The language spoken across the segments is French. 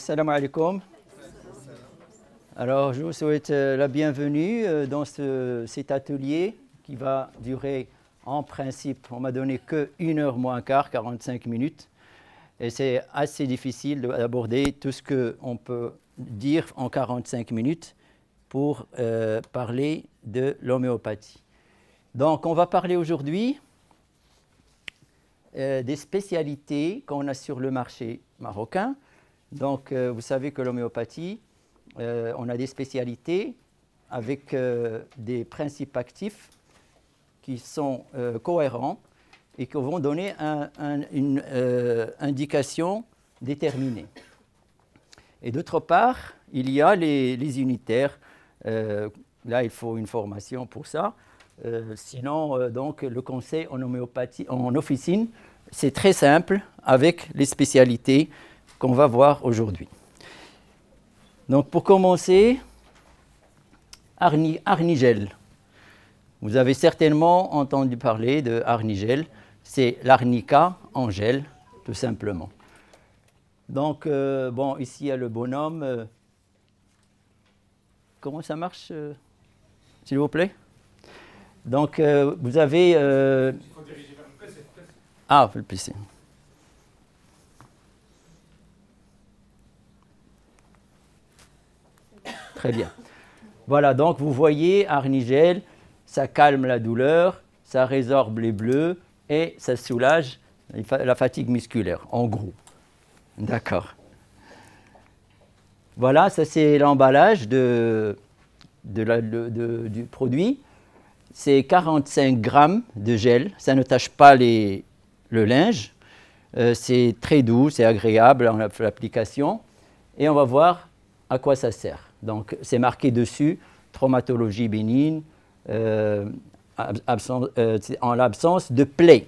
Salam alaikum. Alors, je vous souhaite la bienvenue dans cet atelier qui va durer en principe, on m'a donné que 1 heure moins quart, 45 minutes. Et c'est assez difficile d'aborder tout ce qu'on peut dire en 45 minutes pour parler de l'homéopathie. Donc, on va parler aujourd'hui des spécialités qu'on a sur le marché marocain. Donc, vous savez que l'homéopathie, on a des spécialités avec des principes actifs qui sont cohérents et qui vont donner une indication déterminée. Et d'autre part, il y a les unitaires. Là, il faut une formation pour ça. Sinon, donc, le conseil en homéopathie, en officine, c'est très simple avec les spécialités qu'on va voir aujourd'hui. Donc, pour commencer, Arnigel. Vous avez certainement entendu parler de Arnigel. C'est l'arnica en gel, tout simplement. Donc, bon, ici, il y a le bonhomme. Comment ça marche, s'il vous plaît? Donc, vous avez... Il faut diriger vers le PC. Ah, le PC. Très bien. Voilà, donc vous voyez, Arnigel, ça calme la douleur, ça résorbe les bleus et ça soulage la fatigue musculaire, en gros. D'accord. Voilà, ça c'est l'emballage du produit. C'est 45 grammes de gel, ça ne tâche pas le linge. C'est très doux, c'est agréable en l'application. Et on va voir à quoi ça sert. Donc, c'est marqué dessus, traumatologie bénigne, en l'absence de plaie.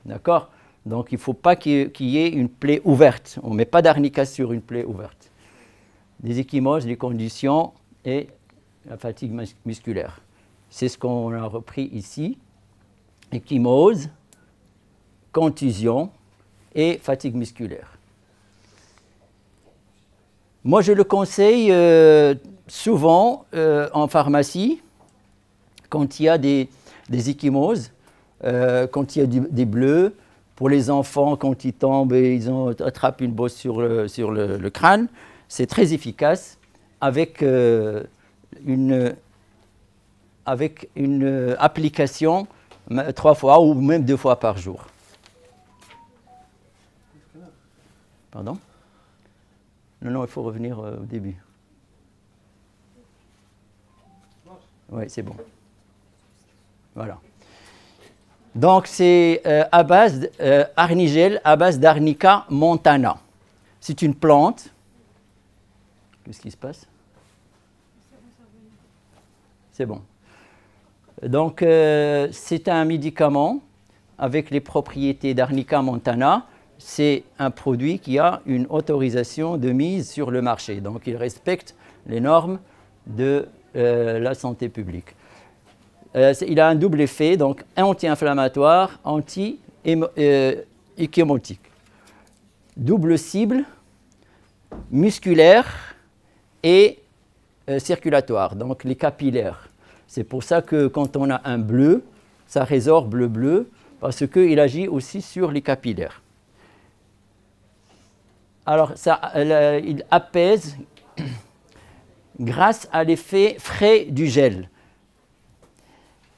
D'accord? Donc, il ne faut pas qu'il y ait une plaie ouverte. On ne met pas d'arnica sur une plaie ouverte. Des ecchymoses, des conditions et la fatigue musculaire. C'est ce qu'on a repris ici. Ecchymose, contusion et fatigue musculaire. Moi, je le conseille souvent en pharmacie, quand il y a des ecchymoses, quand il y a des bleus, pour les enfants, quand ils tombent et ils attrapent une bosse sur le crâne. C'est très efficace avec une application 3 fois ou même 2 fois par jour. Pardon? Non, il faut revenir au début. Oui, c'est bon. Voilà. Donc, c'est à base Arnigel, à base d'Arnica montana. C'est une plante. Qu'est-ce qui se passe? C'est bon. Donc, c'est un médicament avec les propriétés d'Arnica montana. C'est un produit qui a une autorisation de mise sur le marché. Donc, il respecte les normes de la santé publique. Il a un double effet, donc anti-inflammatoire, anti-échymotique. Double cible, musculaire et circulatoire, donc les capillaires. C'est pour ça que quand on a un bleu, ça résorbe le bleu, parce qu'il agit aussi sur les capillaires. Alors, il apaise grâce à l'effet frais du gel.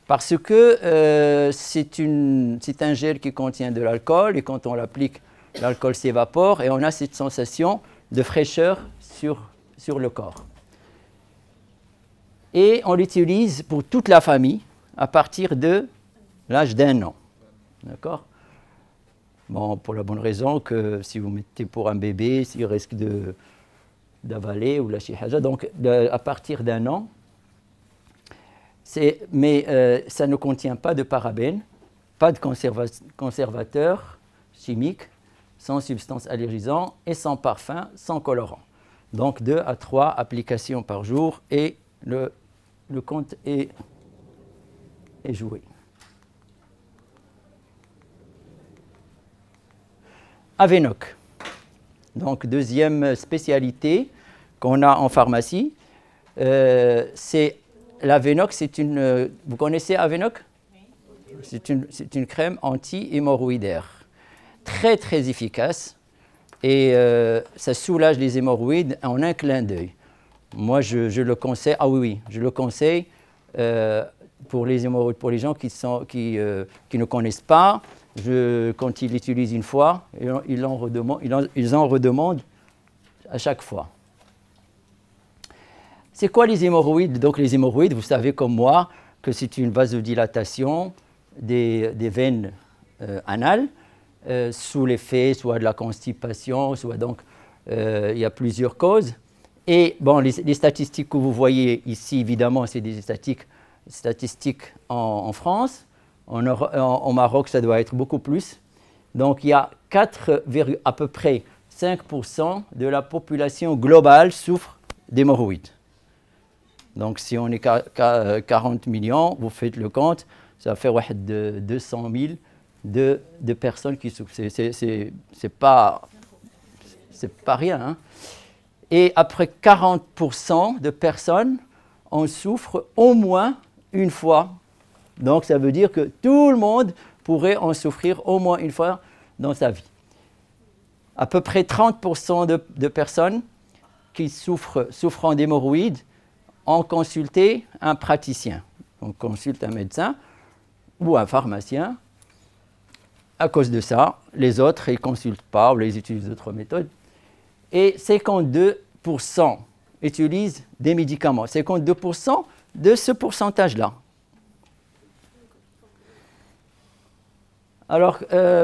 Parce que c'est un gel qui contient de l'alcool, et quand on l'applique, l'alcool s'évapore, et on a cette sensation de fraîcheur sur le corps. Et on l'utilise pour toute la famille, à partir de l'âge d'1 an. D'accord? Bon, pour la bonne raison que si vous mettez pour un bébé, s'il risque d'avaler ou lâcher haja, donc à partir d'1 an, mais ça ne contient pas de parabènes, pas de conservateurs chimiques, sans substances allergisantes et sans parfum, sans colorant. Donc 2 à 3 applications par jour et le compte est joué. Avenoc. Donc, deuxième spécialité qu'on a en pharmacie, c'est l'Avenoc. Vous connaissez Avenoc? C'est une crème anti-hémorroïdaire, très très efficace, et ça soulage les hémorroïdes en un clin d'œil. Moi, je le conseille. Ah oui, je le conseille pour les hémorroïdes, pour les gens qui ne connaissent pas. Quand ils l'utilisent une fois, ils en redemandent à chaque fois. C'est quoi les hémorroïdes? Donc les hémorroïdes, vous savez comme moi que c'est une vasodilatation des veines anales sous l'effet soit de la constipation, soit donc il y a plusieurs causes. Et bon, les statistiques que vous voyez ici, évidemment, c'est des statistiques en France. Au Maroc, ça doit être beaucoup plus. Donc, il y a à peu près 5% de la population globale souffre d'hémorroïdes. Donc, si on est 40 millions, vous faites le compte, ça fait 200 000 de personnes qui souffrent. C'est pas rien. Hein. Et après 40% de personnes en souffrent au moins une fois. Donc, ça veut dire que tout le monde pourrait en souffrir au moins une fois dans sa vie. À peu près 30% de personnes qui souffrant d'hémorroïdes ont consulté un praticien. On consulte un médecin ou un pharmacien. À cause de ça, les autres, ils ne consultent pas ou ils utilisent d'autres méthodes. Et 52% utilisent des médicaments. 52% de ce pourcentage-là. Alors,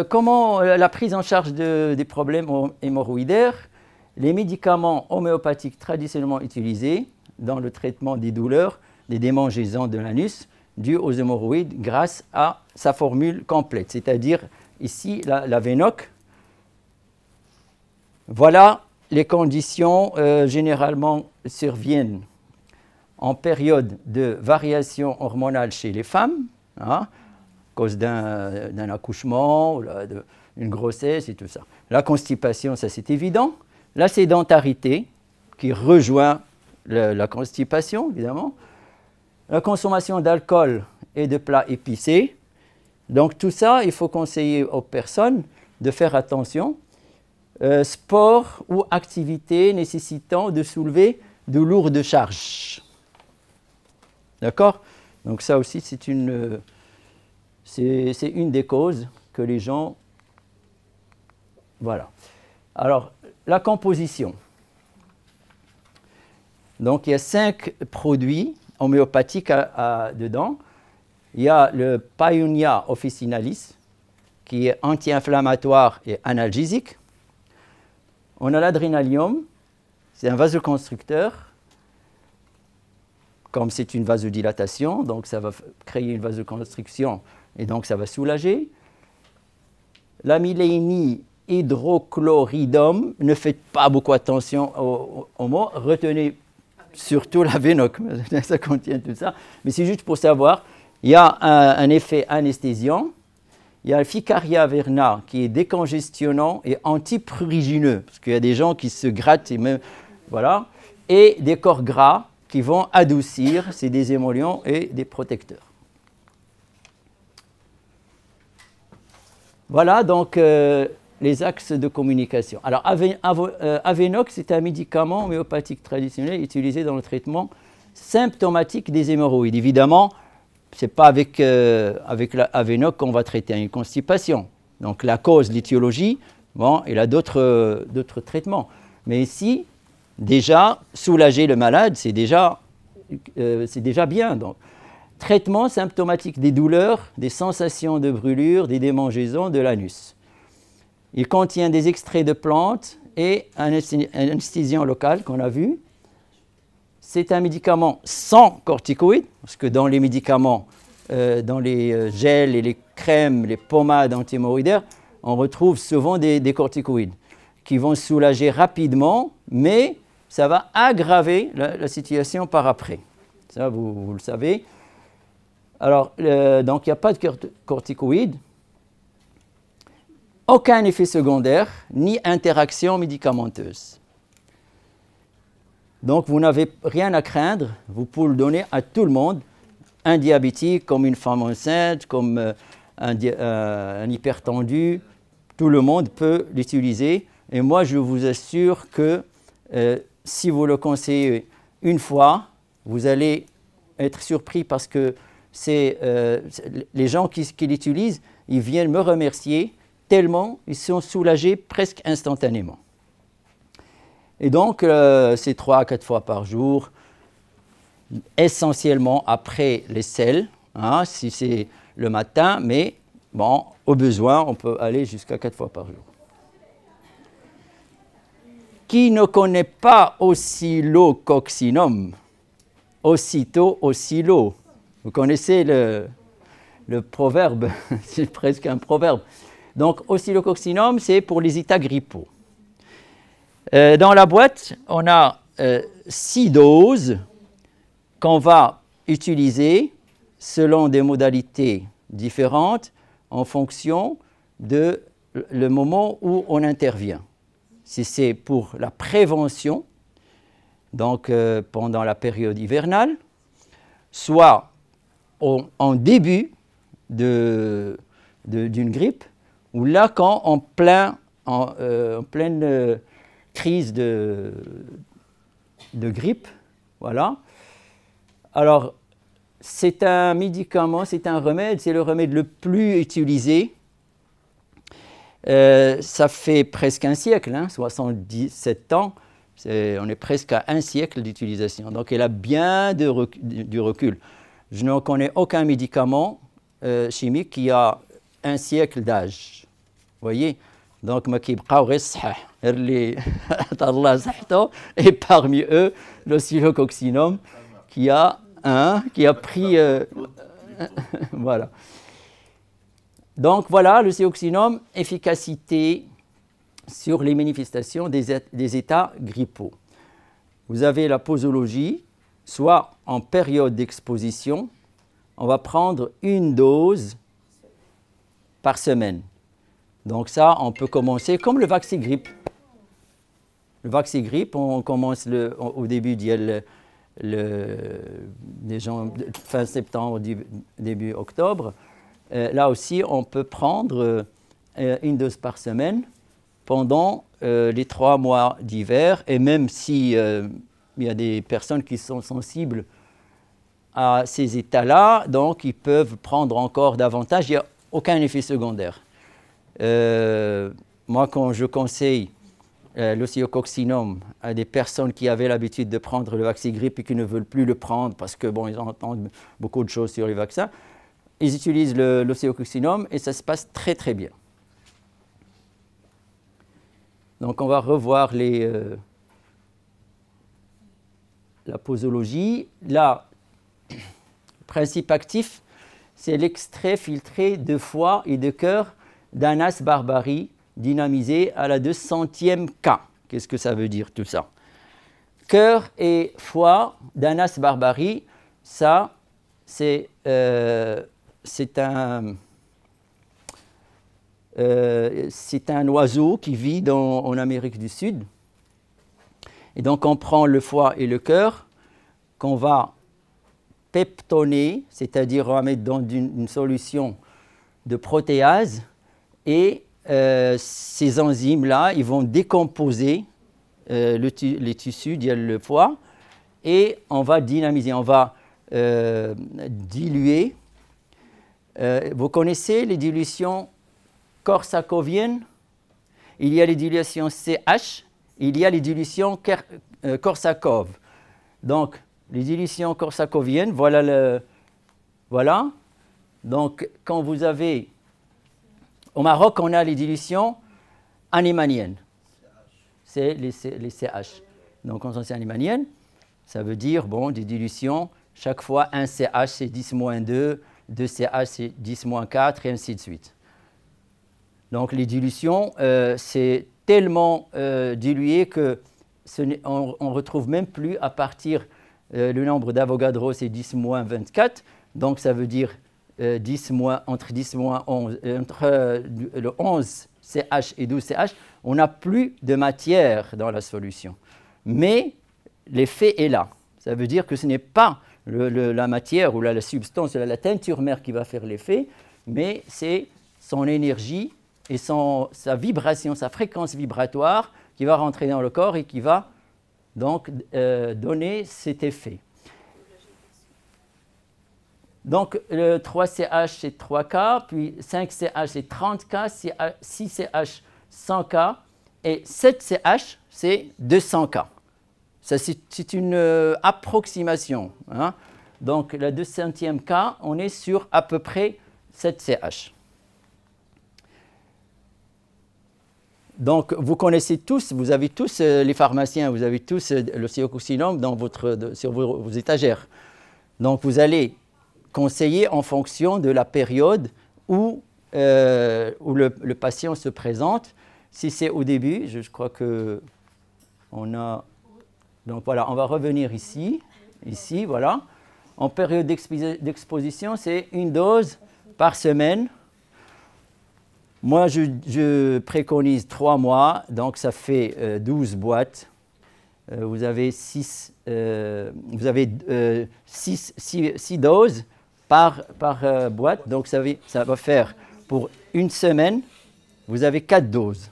comment la prise en charge des problèmes hémorroïdaires? Les médicaments homéopathiques traditionnellement utilisés dans le traitement des douleurs, des démangeaisons de l'anus dues aux hémorroïdes grâce à sa formule complète, c'est-à-dire ici l'Avenoc. Voilà les conditions généralement surviennent en période de variation hormonale chez les femmes, hein, à cause d'un accouchement, d'une grossesse et tout ça. La constipation, ça c'est évident. La sédentarité, qui rejoint la constipation, évidemment. La consommation d'alcool et de plats épicés. Donc tout ça, il faut conseiller aux personnes de faire attention. Sport ou activité nécessitant de soulever de lourdes charges. D'accord? Donc ça aussi, c'est une des causes que les gens... Voilà. Alors, la composition. Donc, il y a 5 produits homéopathiques dedans. Il y a le Paeonia officinalis, qui est anti-inflammatoire et analgésique. On a l'adrénalium, c'est un vasoconstricteur. Comme c'est une vasodilatation, donc ça va créer une vasoconstriction et donc ça va soulager. L'amylénie hydrochloridum, ne faites pas beaucoup attention au mot, retenez surtout l'Avenoc, ça contient tout ça. Mais c'est juste pour savoir, il y a un effet anesthésiant. Il y a le Ficaria verna qui est décongestionnant et antiprurigineux, parce qu'il y a des gens qui se grattent et même, voilà, et des corps gras qui vont adoucir, c'est des émollients et des protecteurs. Voilà donc les axes de communication. Alors, Avenoc, c'est un médicament homéopathique traditionnel utilisé dans le traitement symptomatique des hémorroïdes. Évidemment, ce n'est pas avec l'Avenoc qu'on va traiter une constipation. Donc, la cause, l'étiologie, bon, il a d'autres traitements. Mais ici, déjà, soulager le malade, c'est déjà bien. Donc, traitement symptomatique des douleurs, des sensations de brûlure, des démangeaisons de l'anus. Il contient des extraits de plantes et un anesthésiant local qu'on a vu. C'est un médicament sans corticoïdes, parce que dans les médicaments, dans les gels et les crèmes, les pommades anti-hémorroïdaires, on retrouve souvent des corticoïdes qui vont soulager rapidement, mais ça va aggraver la situation par après. Ça, vous le savez. Alors, donc, il n'y a pas de corticoïdes. aucun effet secondaire ni interaction médicamenteuse. Donc vous n'avez rien à craindre, vous pouvez le donner à tout le monde, un diabétique, comme une femme enceinte, comme un hypertendu, tout le monde peut l'utiliser. Et moi, je vous assure que si vous le conseillez une fois, vous allez être surpris parce que les gens qui l'utilisent, ils viennent me remercier tellement ils sont soulagés presque instantanément. Et donc, c'est 3 à 4 fois par jour, essentiellement après les selles, hein, si c'est le matin, mais bon, au besoin, on peut aller jusqu'à 4 fois par jour. Qui ne connaît pas oscillococcinum? Aussitôt, oscillo. Vous connaissez le proverbe, c'est presque un proverbe. Donc, oscillococcinum, c'est pour les états grippaux. Dans la boîte, on a 6 doses qu'on va utiliser selon des modalités différentes en fonction de le moment où on intervient. Si c'est pour la prévention, donc pendant la période hivernale, soit en début d'une grippe, ou là quand en pleine crise de grippe, voilà. Alors, c'est un médicament, c'est un remède, c'est le remède le plus utilisé. Ça fait presque un siècle, hein, 77 ans, on est presque à un siècle d'utilisation. Donc, elle a bien du recul. Je ne connais aucun médicament chimique qui a un siècle d'âge. Vous voyez? Donc, et parmi eux, l'oscillococcinum qui a pris... voilà. Donc, voilà, l'oscillococcinum, efficacité sur les manifestations des états grippaux. Vous avez la posologie, soit en période d'exposition, on va prendre une dose par semaine. Donc ça, on peut commencer comme le vaccin grippe. Le vaccin grippe, on commence au début, fin septembre, début octobre. Là aussi, on peut prendre une dose par semaine pendant les 3 mois d'hiver. Et même si il y a des personnes qui sont sensibles à ces états-là, donc ils peuvent prendre encore davantage. Il n'y a aucun effet secondaire. Moi, quand je conseille l'oscillococcinum à des personnes qui avaient l'habitude de prendre le vaccin grippe et qui ne veulent plus le prendre parce que bon, ils entendent beaucoup de choses sur les vaccins, ils utilisent l'oscillococcinum et ça se passe très très bien. Donc on va revoir la posologie. Là, le principe actif, c'est l'extrait filtré de foie et de cœur d'Anas barbari dynamisé à la 200e K. Qu'est-ce que ça veut dire tout ça? Cœur et foie d'Anas barbari, ça, c'est un oiseau qui vit en Amérique du Sud. Et donc, on prend le foie et le cœur qu'on va peptoner, c'est-à-dire on va mettre dans une solution de protéase et ces enzymes-là, ils vont décomposer les tissus, le foie, et on va dynamiser, on va diluer. Vous connaissez les dilutions korsakoviennes? Il y a les dilutions CH, il y a les dilutions Korsakov. Donc, les dilutions korsakoviennes, voilà. Donc, quand vous avez... Au Maroc, on a les dilutions anémaniennes. C'est les CH. Donc, quand c'est anémanienne, ça veut dire, bon, des dilutions, chaque fois, un CH, c'est 10-2, 2 CH, c'est 10-4, et ainsi de suite. Donc, les dilutions, c'est tellement dilué que on ne retrouve même plus à partir, le nombre d'Avogadro, c'est 10-24, donc ça veut dire entre 10 moins 11, entre le 11, CH et 12 CH, on n'a plus de matière dans la solution. Mais l'effet est là. Ça veut dire que ce n'est pas la matière ou la substance, la teinture mère qui va faire l'effet, mais c'est son énergie et sa vibration, sa fréquence vibratoire qui va rentrer dans le corps et qui va donc donner cet effet. Donc le 3CH c'est 3K, puis 5CH c'est 30K, 6CH 100K et 7CH c'est 200K. Ça, c'est une approximation. Hein. Donc, la 200e cas, on est sur à peu près 7 CH. Donc, vous connaissez tous, vous avez tous, les pharmaciens, vous avez tous le cyaococcinum sur vos étagères. Donc, vous allez conseiller en fonction de la période où le patient se présente. Si c'est au début, je crois qu'on a... Donc voilà, on va revenir ici, voilà. En période d'exposition, c'est une dose par semaine. Moi, je préconise 3 mois, donc ça fait 12 boîtes. Vous avez 6 doses par boîte, donc ça va faire pour une semaine, vous avez 4 doses.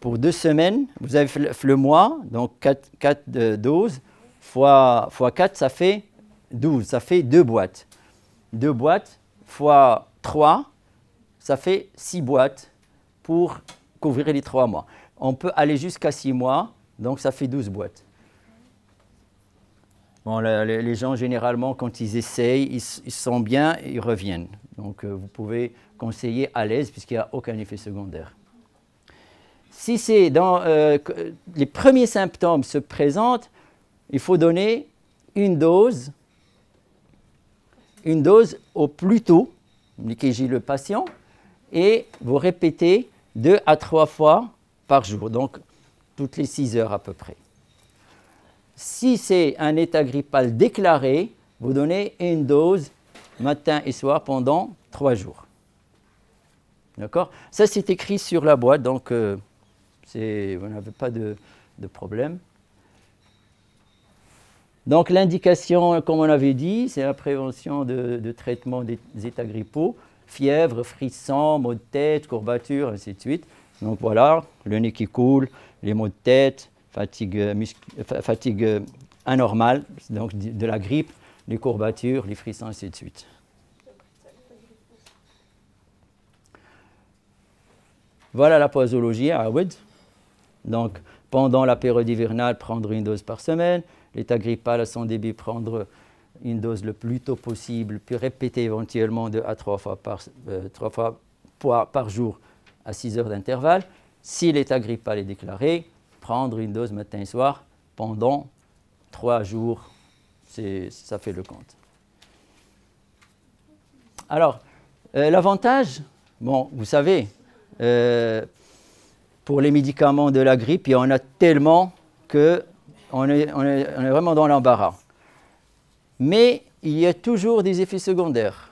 Pour 2 semaines, vous avez le mois, donc 4 doses, fois 4, ça fait 12, ça fait 2 boîtes. 2 boîtes fois 3, ça fait 6 boîtes pour couvrir les 3 mois. On peut aller jusqu'à 6 mois, donc ça fait 12 boîtes. Bon, les gens, généralement, quand ils essayent, ils sont bien et ils reviennent. Donc, vous pouvez conseiller à l'aise puisqu'il n'y a aucun effet secondaire. Si c'est dans les premiers symptômes se présentent, il faut donner une dose au plus tôt, indiquez le patient, et vous répétez 2 à 3 fois par jour, donc toutes les 6 heures à peu près. Si c'est un état grippal déclaré, vous donnez une dose matin et soir pendant 3 jours. D'accord? Ça, c'est écrit sur la boîte, donc... vous n'avez pas de problème. Donc l'indication, comme on avait dit, c'est la prévention de traitement des états grippaux, fièvre, frisson, maux de tête, courbatures, ainsi de suite. Donc voilà, le nez qui coule, les maux de tête, fatigue anormale, donc de la grippe, les courbatures, les frissons, ainsi de suite. Voilà la posologie à Awed. Donc, pendant la période hivernale, prendre une dose par semaine. L'état grippal à son début, prendre une dose le plus tôt possible, puis répéter éventuellement 2 à 3 fois par jour à 6 heures d'intervalle. Si l'état grippal est déclaré, prendre une dose matin et soir pendant 3 jours. Ça fait le compte. Alors, l'avantage, bon, vous savez, pour les médicaments de la grippe, il y en a tellement qu'on est vraiment dans l'embarras. Mais il y a toujours des effets secondaires.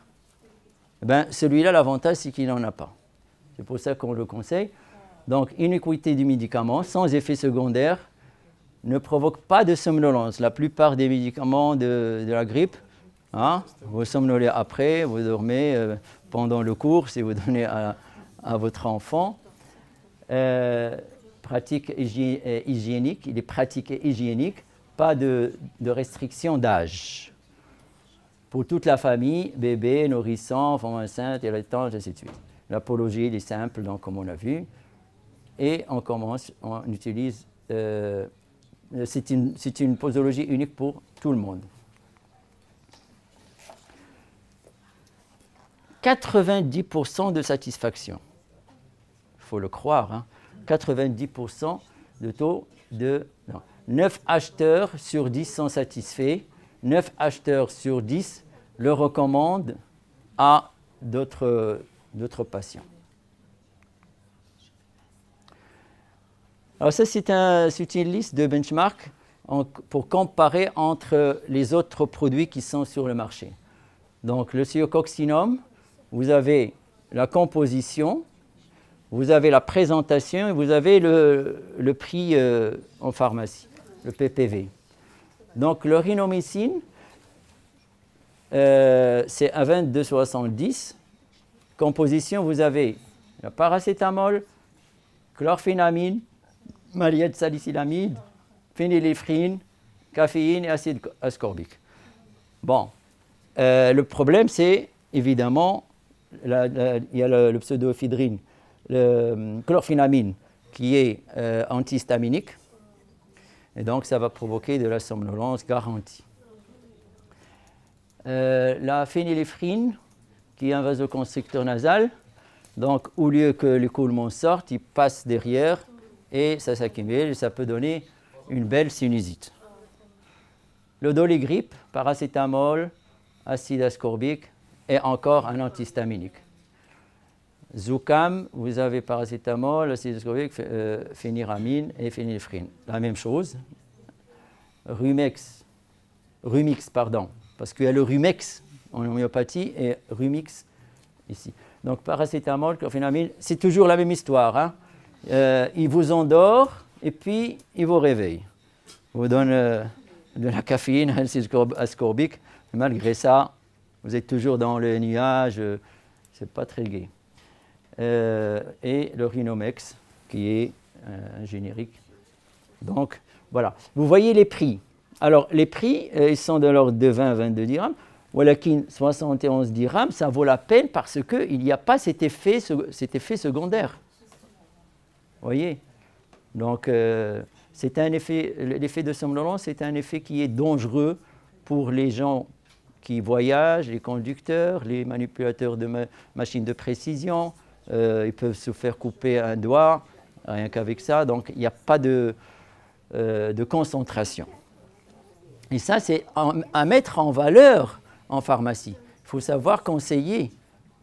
Celui-là, l'avantage, c'est qu'il n'en a pas. C'est pour ça qu'on le conseille. Donc, iniquité du médicament sans effet secondaire ne provoque pas de somnolence. La plupart des médicaments de la grippe, hein, vous somnolez après, vous dormez pendant le cours si vous donnez à votre enfant. Pratiques hygiéniques, il est pratiqué hygiénique, pas de restriction d'âge. Pour toute la famille, bébé, nourrisson, femme enceinte, allaitantes, ainsi de suite. L'apologie, il est simple, donc, comme on l'a vu. Et on utilise, c'est une posologie unique pour tout le monde. 90% de satisfaction. Il faut le croire, hein. 90% de taux de... Non. 9 acheteurs sur 10 sont satisfaits. 9 acheteurs sur 10 le recommandent à d'autres patients. Alors ça, c'est une liste de benchmarks pour comparer entre les autres produits qui sont sur le marché. Donc le cyaococcinum, vous avez la composition, vous avez la présentation et vous avez le prix en pharmacie, le PPV. Donc le rhinomycine, c'est à 22,70. Composition, vous avez le paracétamol, chlorphénamine, maliette salicylamide, phényléphrine, caféine et acide ascorbique. Bon, le problème, c'est évidemment, il y a le pseudoéphédrine, le chlorphénamine, qui est antihistaminique, et donc ça va provoquer de la somnolence garantie. La phényléphrine, qui est un vasoconstricteur nasal, donc au lieu que l'écoulement sorte, il passe derrière et ça s'accumule et ça peut donner une belle sinusite. Le doligrip, paracétamol, acide ascorbique et encore un antihistaminique. Zoukham, vous avez paracétamol, acide ascorbique, phényramine et phényléphrine. La même chose. Rumix, pardon, parce qu'il y a le Rumex en homéopathie et Rumix ici. Donc paracétamol, chlorphénamine, c'est toujours la même histoire. Hein. Il vous endort et puis il vous réveille. Il vous donne de la caféine, acide ascorbique. Malgré ça, vous êtes toujours dans le nuage, c'est pas très gai. Et le Rhinomex, qui est un générique. Donc, voilà. Vous voyez les prix. Alors, les prix, ils sont de l'ordre de 20 à 22 dirhams. Walakin 71 dirhams, ça vaut la peine parce qu'il n'y a pas cet effet secondaire. Vous voyez? Donc, c'est un effet, l'effet de somnolence, c'est un effet qui est dangereux pour les gens qui voyagent, les conducteurs, les manipulateurs de machines de précision. Ils peuvent se faire couper un doigt, rien qu'avec ça. Donc, il n'y a pas de concentration. Et ça, c'est à mettre en valeur en pharmacie. Il faut savoir conseiller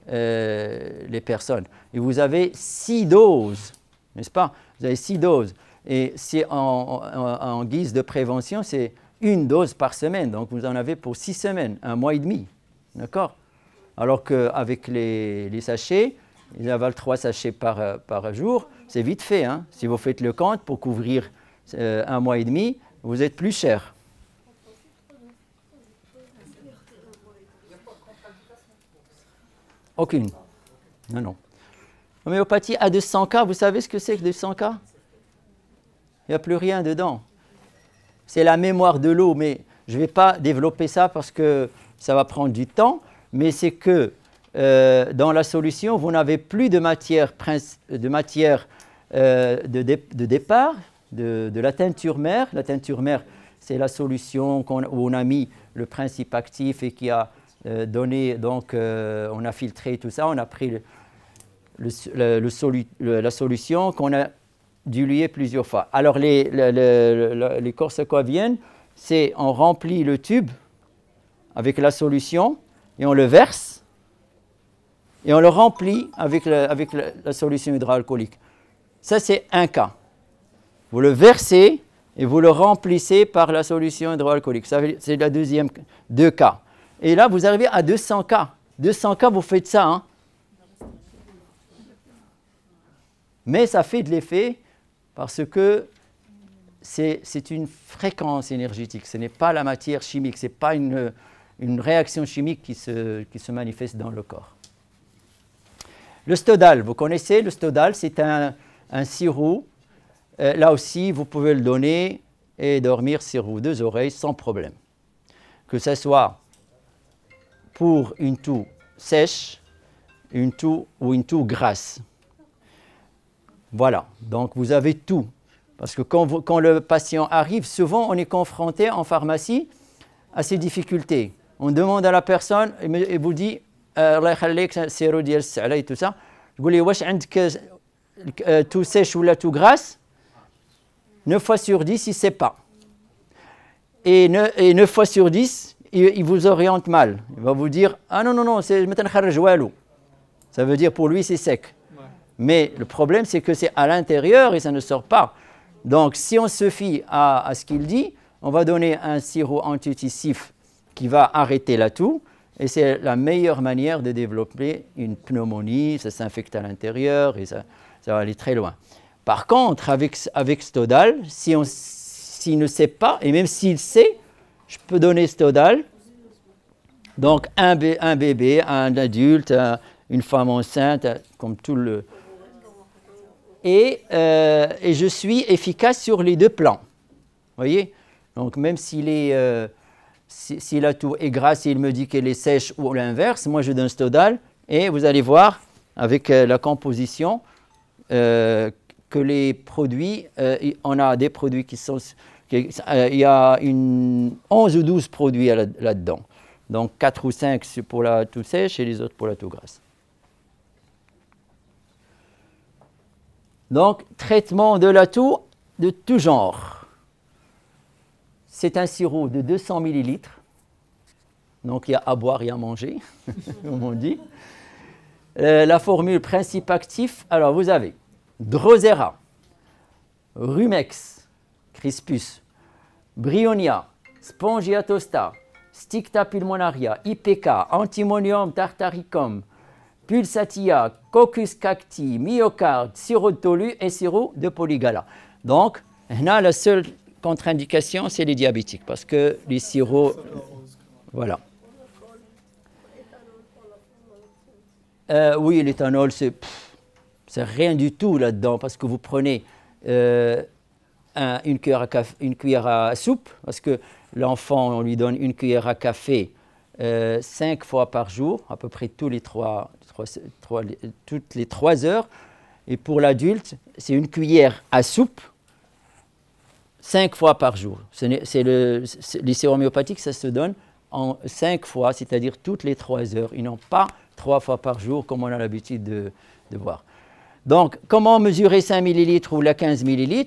les personnes. Et vous avez 6 doses, n'est-ce pas? Vous avez 6 doses. Et c'est en guise de prévention, c'est 1 dose par semaine. Donc, vous en avez pour 6 semaines, 1 mois et demi. D'accord? Alors qu'avec les sachets, ils avalent 3 sachets par jour. C'est vite fait. Hein? Si vous faites le compte pour couvrir 1 mois et demi, vous êtes plus cher. Aucune. Non, non. L'homéopathie à 200K, vous savez ce que c'est que 200K? Il n'y a plus rien dedans. C'est la mémoire de l'eau, mais je ne vais pas développer ça parce que ça va prendre du temps. Mais c'est que dans la solution, vous n'avez plus de matière de départ, de la teinture mère. La teinture mère, c'est la solution où on a mis le principe actif et qui a donné, donc on a filtré tout ça, on a pris la solution qu'on a diluée plusieurs fois. Alors les corsacoviennes, c'est on remplit le tube avec la solution et on le verse et on le remplit avec la solution hydroalcoolique. Ça, c'est un cas. Vous le versez et vous le remplissez par la solution hydroalcoolique. C'est la deuxième, 2 cas. Et là, vous arrivez à 200 cas. 200 cas, vous faites ça. Hein? Mais ça fait de l'effet parce que c'est une fréquence énergétique. Ce n'est pas la matière chimique. Ce n'est pas une réaction chimique qui se manifeste dans le corps. Le Stodal, vous connaissez, le Stodal, c'est un sirop. Là aussi, vous pouvez le donner et dormir sur vos 2 oreilles sans problème. Que ce soit pour une toux sèche, une toux ou une toux grasse. Voilà, donc vous avez tout. Parce que quand le patient arrive, souvent on est confronté en pharmacie à ces difficultés. On demande à la personne et vous dit Allah yakhalik sirop dial as-sa'la et tout ça. Je vous dis واش عندك tout sèche ou la tout grasse? 9 fois sur 10, il ne sait pas. Et 9 fois sur 10, il vous oriente mal. Il va vous dire ah non, non, non, c'est ça veut dire pour lui c'est sec. Ouais. Mais le problème c'est que c'est à l'intérieur et ça ne sort pas. Donc si on se fie à ce qu'il dit, on va donner un sirop antitussif qui va arrêter la toux. Et c'est la meilleure manière de développer une pneumonie, ça s'infecte à l'intérieur ça va aller très loin. Par contre, avec Stodal, s'il ne sait pas, et même s'il sait, je peux donner Stodal. Donc, un bébé, un adulte, une femme enceinte, comme tout le... Et je suis efficace sur les deux plans. Vous voyez? Donc, même si la toux est grasse, il me dit qu'elle est sèche ou l'inverse, moi je donne Stodal. Et vous allez voir, avec la composition, que les produits, on a des produits qui sont... il y a 11 ou 12 produits là-dedans. Donc 4 ou 5 pour la toux sèche et les autres pour la toux grasse. Donc, traitement de la toux de tout genre. C'est un sirop de 200 ml. Donc, il y a à boire et à manger, comme on dit. La formule principe actif, alors vous avez Drosera, Rumex, Crispus, Bryonia, Spongia tosta, Sticta pulmonaria, IPK, Antimonium tartaricum, Pulsatia, Coccus cacti, Myocarde, sirop de tolu et sirop de polygala. Donc, là, la seule contre-indication, c'est les diabétiques, parce que les sirops, voilà. Oui, l'éthanol, c'est rien du tout là-dedans, parce que vous prenez une cuillère à soupe, parce que l'enfant, on lui donne une cuillère à café 5 fois par jour, à peu près toutes les 3 heures. Et pour l'adulte, c'est une cuillère à soupe 5 fois par jour. Les sirop homéopathiques, ça se donne en 5 fois, c'est-à-dire toutes les 3 heures. Ils n'ont pas 3 fois par jour, comme on a l'habitude de voir. Donc, comment mesurer 5 ml ou la 15 ml?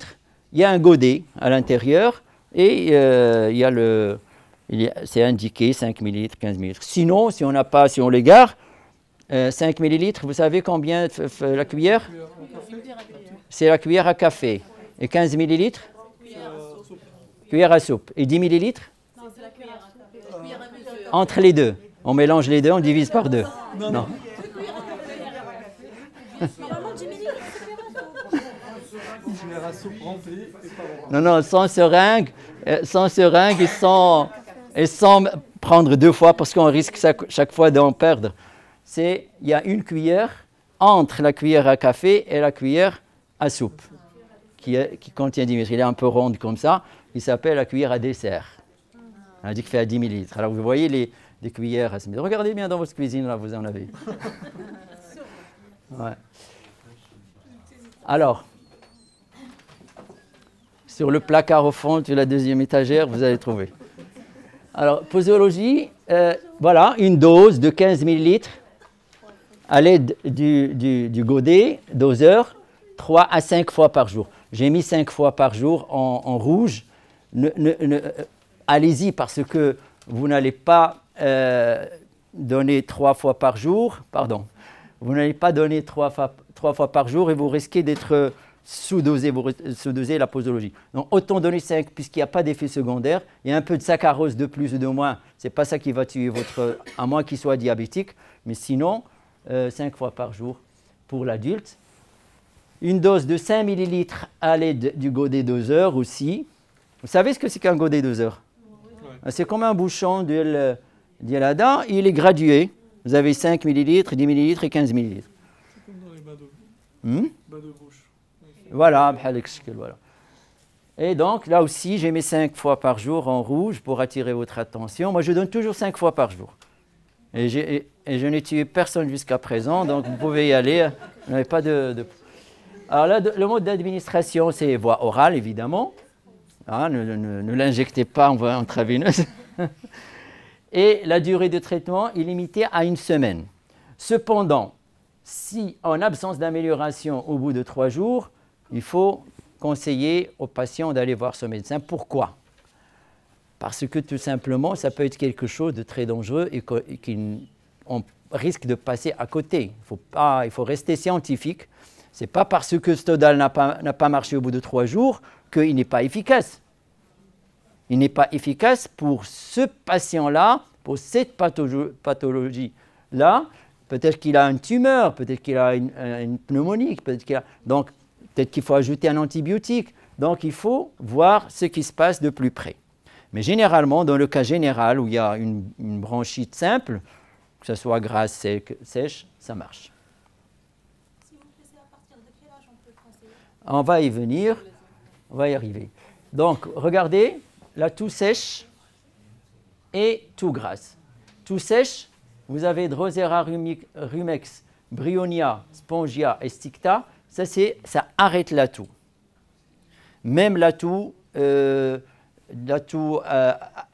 Il y a un godet à l'intérieur et c'est indiqué 5 ml, 15 ml. Sinon, si on n'a pas, si on l'égare, 5 ml, vous savez combien la cuillère? C'est la cuillère à café. Et 15 ml? Cuillère à soupe. Et 10 ml? Entre les deux. On mélange les deux, on divise par deux. Non. Non, sans seringue et sans prendre 2 fois parce qu'on risque chaque fois d'en perdre. Il y a une cuillère entre la cuillère à café et la cuillère à soupe qui contient 10 ml. Il est un peu ronde comme ça. Il s'appelle la cuillère à dessert. On a dit qu'il fait à 10 ml. Alors vous voyez les cuillères à ce ml. Regardez bien dans votre cuisine, là vous en avez. Ouais. Alors, sur le placard au fond de la deuxième étagère, vous allez trouver. Alors, posologie, voilà, une dose de 15 ml à l'aide du godet, doseur, 3 à 5 fois par jour. J'ai mis 5 fois par jour en rouge. Allez-y parce que vous n'allez pas donner 3 fois par jour. Pardon. Vous n'allez pas donner 3 fois par jour et vous risquez d'être sous-doser la posologie. Donc, autant donner 5 puisqu'il n'y a pas d'effet secondaire. Il y a un peu de saccharose de plus ou de moins. Ce n'est pas ça qui va tuer à moins qu'il soit diabétique. Mais sinon, 5 fois par jour pour l'adulte. Une dose de 5 ml à l'aide du godet doseur aussi. Vous savez ce que c'est qu'un godet doseur? Oui. C'est comme un bouchon d'huile d'Ada. Il est gradué. Vous avez 5 ml, 10 ml et 15 ml. C'est comme dans les bains de bouche. Voilà. Et donc, là aussi, j'ai mis 5 fois par jour en rouge pour attirer votre attention. Moi, je donne toujours 5 fois par jour. Et je n'ai tué personne jusqu'à présent, donc vous pouvez y aller. Vous n'avez pas de... Alors là, le mode d'administration, c'est voie orale, évidemment. Ah, ne l'injectez pas en voie intraveineuse. Et la durée de traitement est limitée à 1 semaine. Cependant, si en absence d'amélioration au bout de 3 jours, il faut conseiller aux patients d'aller voir ce médecin. Pourquoi? Parce que tout simplement, ça peut être quelque chose de très dangereux et qu'on risque de passer à côté. Il faut rester scientifique. Ce n'est pas parce que Stodal n'a pas marché au bout de 3 jours qu'il n'est pas efficace. Il n'est pas efficace pour ce patient-là, pour cette pathologie-là, Peut-être qu'il a une tumeur, peut-être qu'il a une pneumonie, donc peut-être qu'il faut ajouter un antibiotique. Donc il faut voir ce qui se passe de plus près. Mais généralement, dans le cas général où il y a une bronchite simple, que ce soit grasse, sèche, ça marche. Si vous pressez, à partir de quel âge on peut conseiller? On va y venir, on va y arriver. Donc regardez, la toux sèche et toux grasse. Toux sèche, vous avez Drosera rumex, Bryonia, Spongia et Sticta. Ça arrête la toux. Même la toux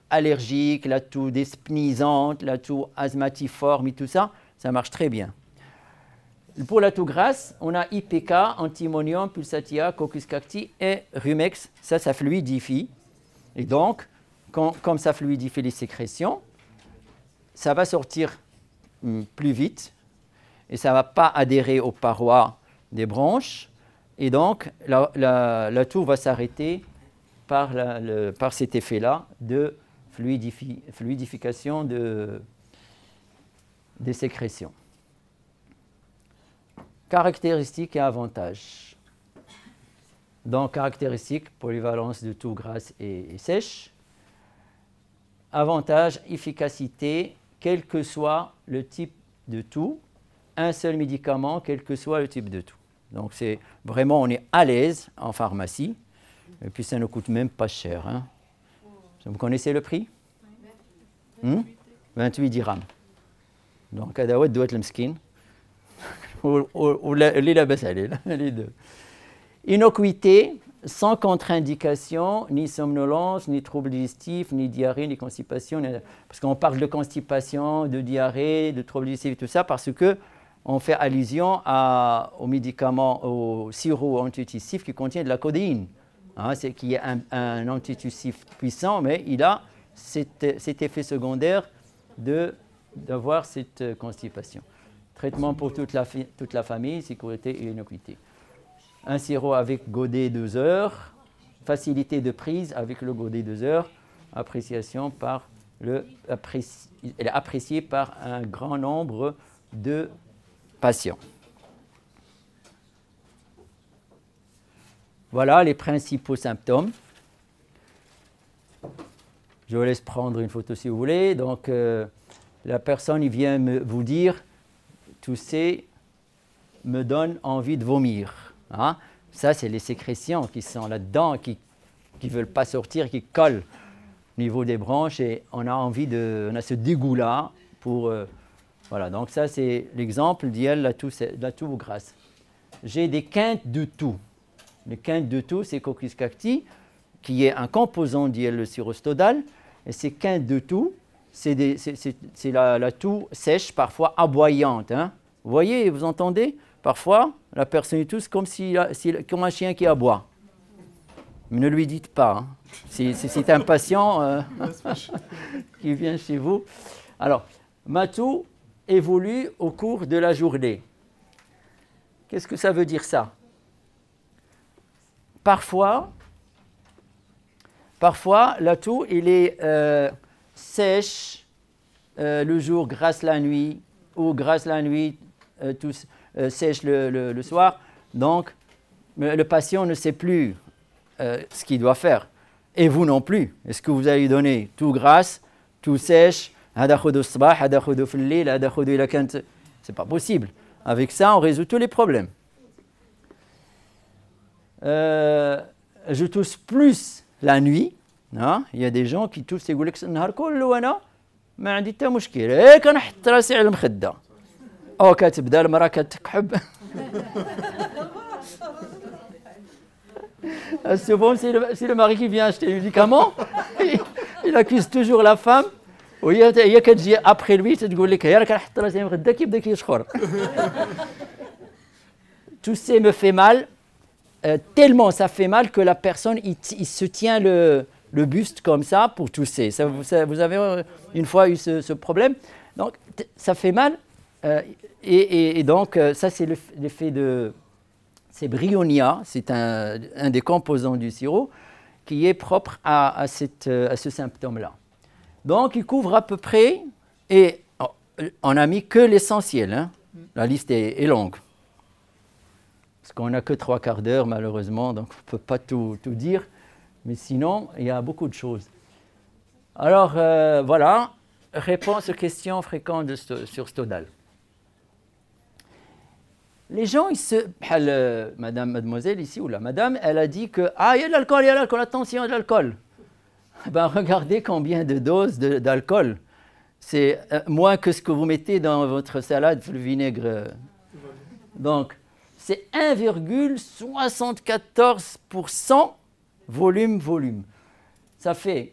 allergique, la toux dyspnisante, la toux asthmatiforme et tout ça, ça marche très bien. Pour la toux grasse, on a IPK, Antimonium, Pulsatia, Coccus cacti et Rumex. Ça fluidifie. Et donc, comme ça fluidifie les sécrétions, ça va sortir plus vite et ça ne va pas adhérer aux parois des bronches. Et donc, la toux va s'arrêter par cet effet-là de fluidification des sécrétions. Caractéristiques et avantages. Donc, caractéristiques, polyvalence de toux grasse et sèche. Avantage, efficacité, quel que soit le type de toux, un seul médicament, quel que soit le type de toux. Donc, c'est vraiment, on est à l'aise en pharmacie, et puis ça ne coûte même pas cher. Hein. Vous connaissez le prix? 28 dirhams. Donc, هذا دوات المسكين. Les deux. Innocuité, sans contre-indication, ni somnolence, ni troubles digestifs, ni diarrhée, ni constipation. Parce qu'on parle de constipation, de diarrhée, de troubles digestifs et tout ça, parce qu'on fait allusion aux médicaments, aux sirops antitussifs qui contiennent de la codéine. Hein, qui est un antitussif puissant, mais il a cet effet secondaire d'avoir cette constipation. Traitement pour toute la famille, sécurité et innocuité. Un sirop avec godet 2 heures, facilité de prise avec le godet 2 heures, elle est appréciée par un grand nombre de patients. Voilà les principaux symptômes. Je vous laisse prendre une photo si vous voulez. Donc, la personne il vient vous dire tousser me donne envie de vomir. Hein? Ça, c'est les sécrétions qui sont là-dedans, qui ne veulent pas sortir, qui collent au niveau des branches et on a ce dégoût-là pour... voilà, donc ça, c'est l'exemple d'IL, la toux grasse. J'ai des quintes de toux. Les quintes de toux, c'est Coccus cacti, qui est un composant d'IL le sirostodal. Et ces quintes de toux, c'est la toux sèche, parfois aboyante. Hein. Vous voyez, vous entendez? Parfois, la personne tousse comme un chien qui aboie. Mais ne lui dites pas. Hein. C'est un patient qui vient chez vous. Alors, ma toux évolue au cours de la journée. Qu'est-ce que ça veut dire ça? Parfois, la toux, elle est sèche le jour, grasse la nuit, ou grasse la nuit, sèche le soir. Donc, le patient ne sait plus ce qu'il doit faire. Et vous non plus. Est-ce que vous allez donner tout grasse, tout sèche, c'est pas possible. Avec ça, on résout tous les problèmes. Je tousse plus la nuit. Hein? Il y a des gens qui toussent et يقول لك النهار كله وانا ما عندي حتى مشكل هيك نحط راسي على المخده او كتبدا المراه كتكحب. Souvent, c'est le mari qui vient acheter les médicaments, il accuse toujours la femme. وهي كتجي après lui تقول لك هي راه كنحط راسي على المخده كيبدا كيشخر. Tousser me fait mal. Tellement ça fait mal que la personne, il se tient le buste comme ça pour tousser. Vous avez une fois eu ce problème. Donc, ça fait mal. Et donc, ça, c'est l'effet de... C'est Bryonia, c'est un des composants du sirop qui est propre à ce symptôme-là. Donc, il couvre à peu près... Et on a mis que l'essentiel, hein. La liste est longue. Parce qu'on n'a que 3/4 d'heure, malheureusement, donc on ne peut pas tout dire. Mais sinon, il y a beaucoup de choses. Alors, voilà, réponse aux questions fréquentes sur Stodal. Les gens, mademoiselle ici, ou la madame, elle a dit que, ah, il y a de l'alcool, attention, il y a de l'alcool. Ben, regardez combien de doses d'alcool. C'est moins que ce que vous mettez dans votre salade, le vinaigre. Donc, c'est 1,74% volume. Ça fait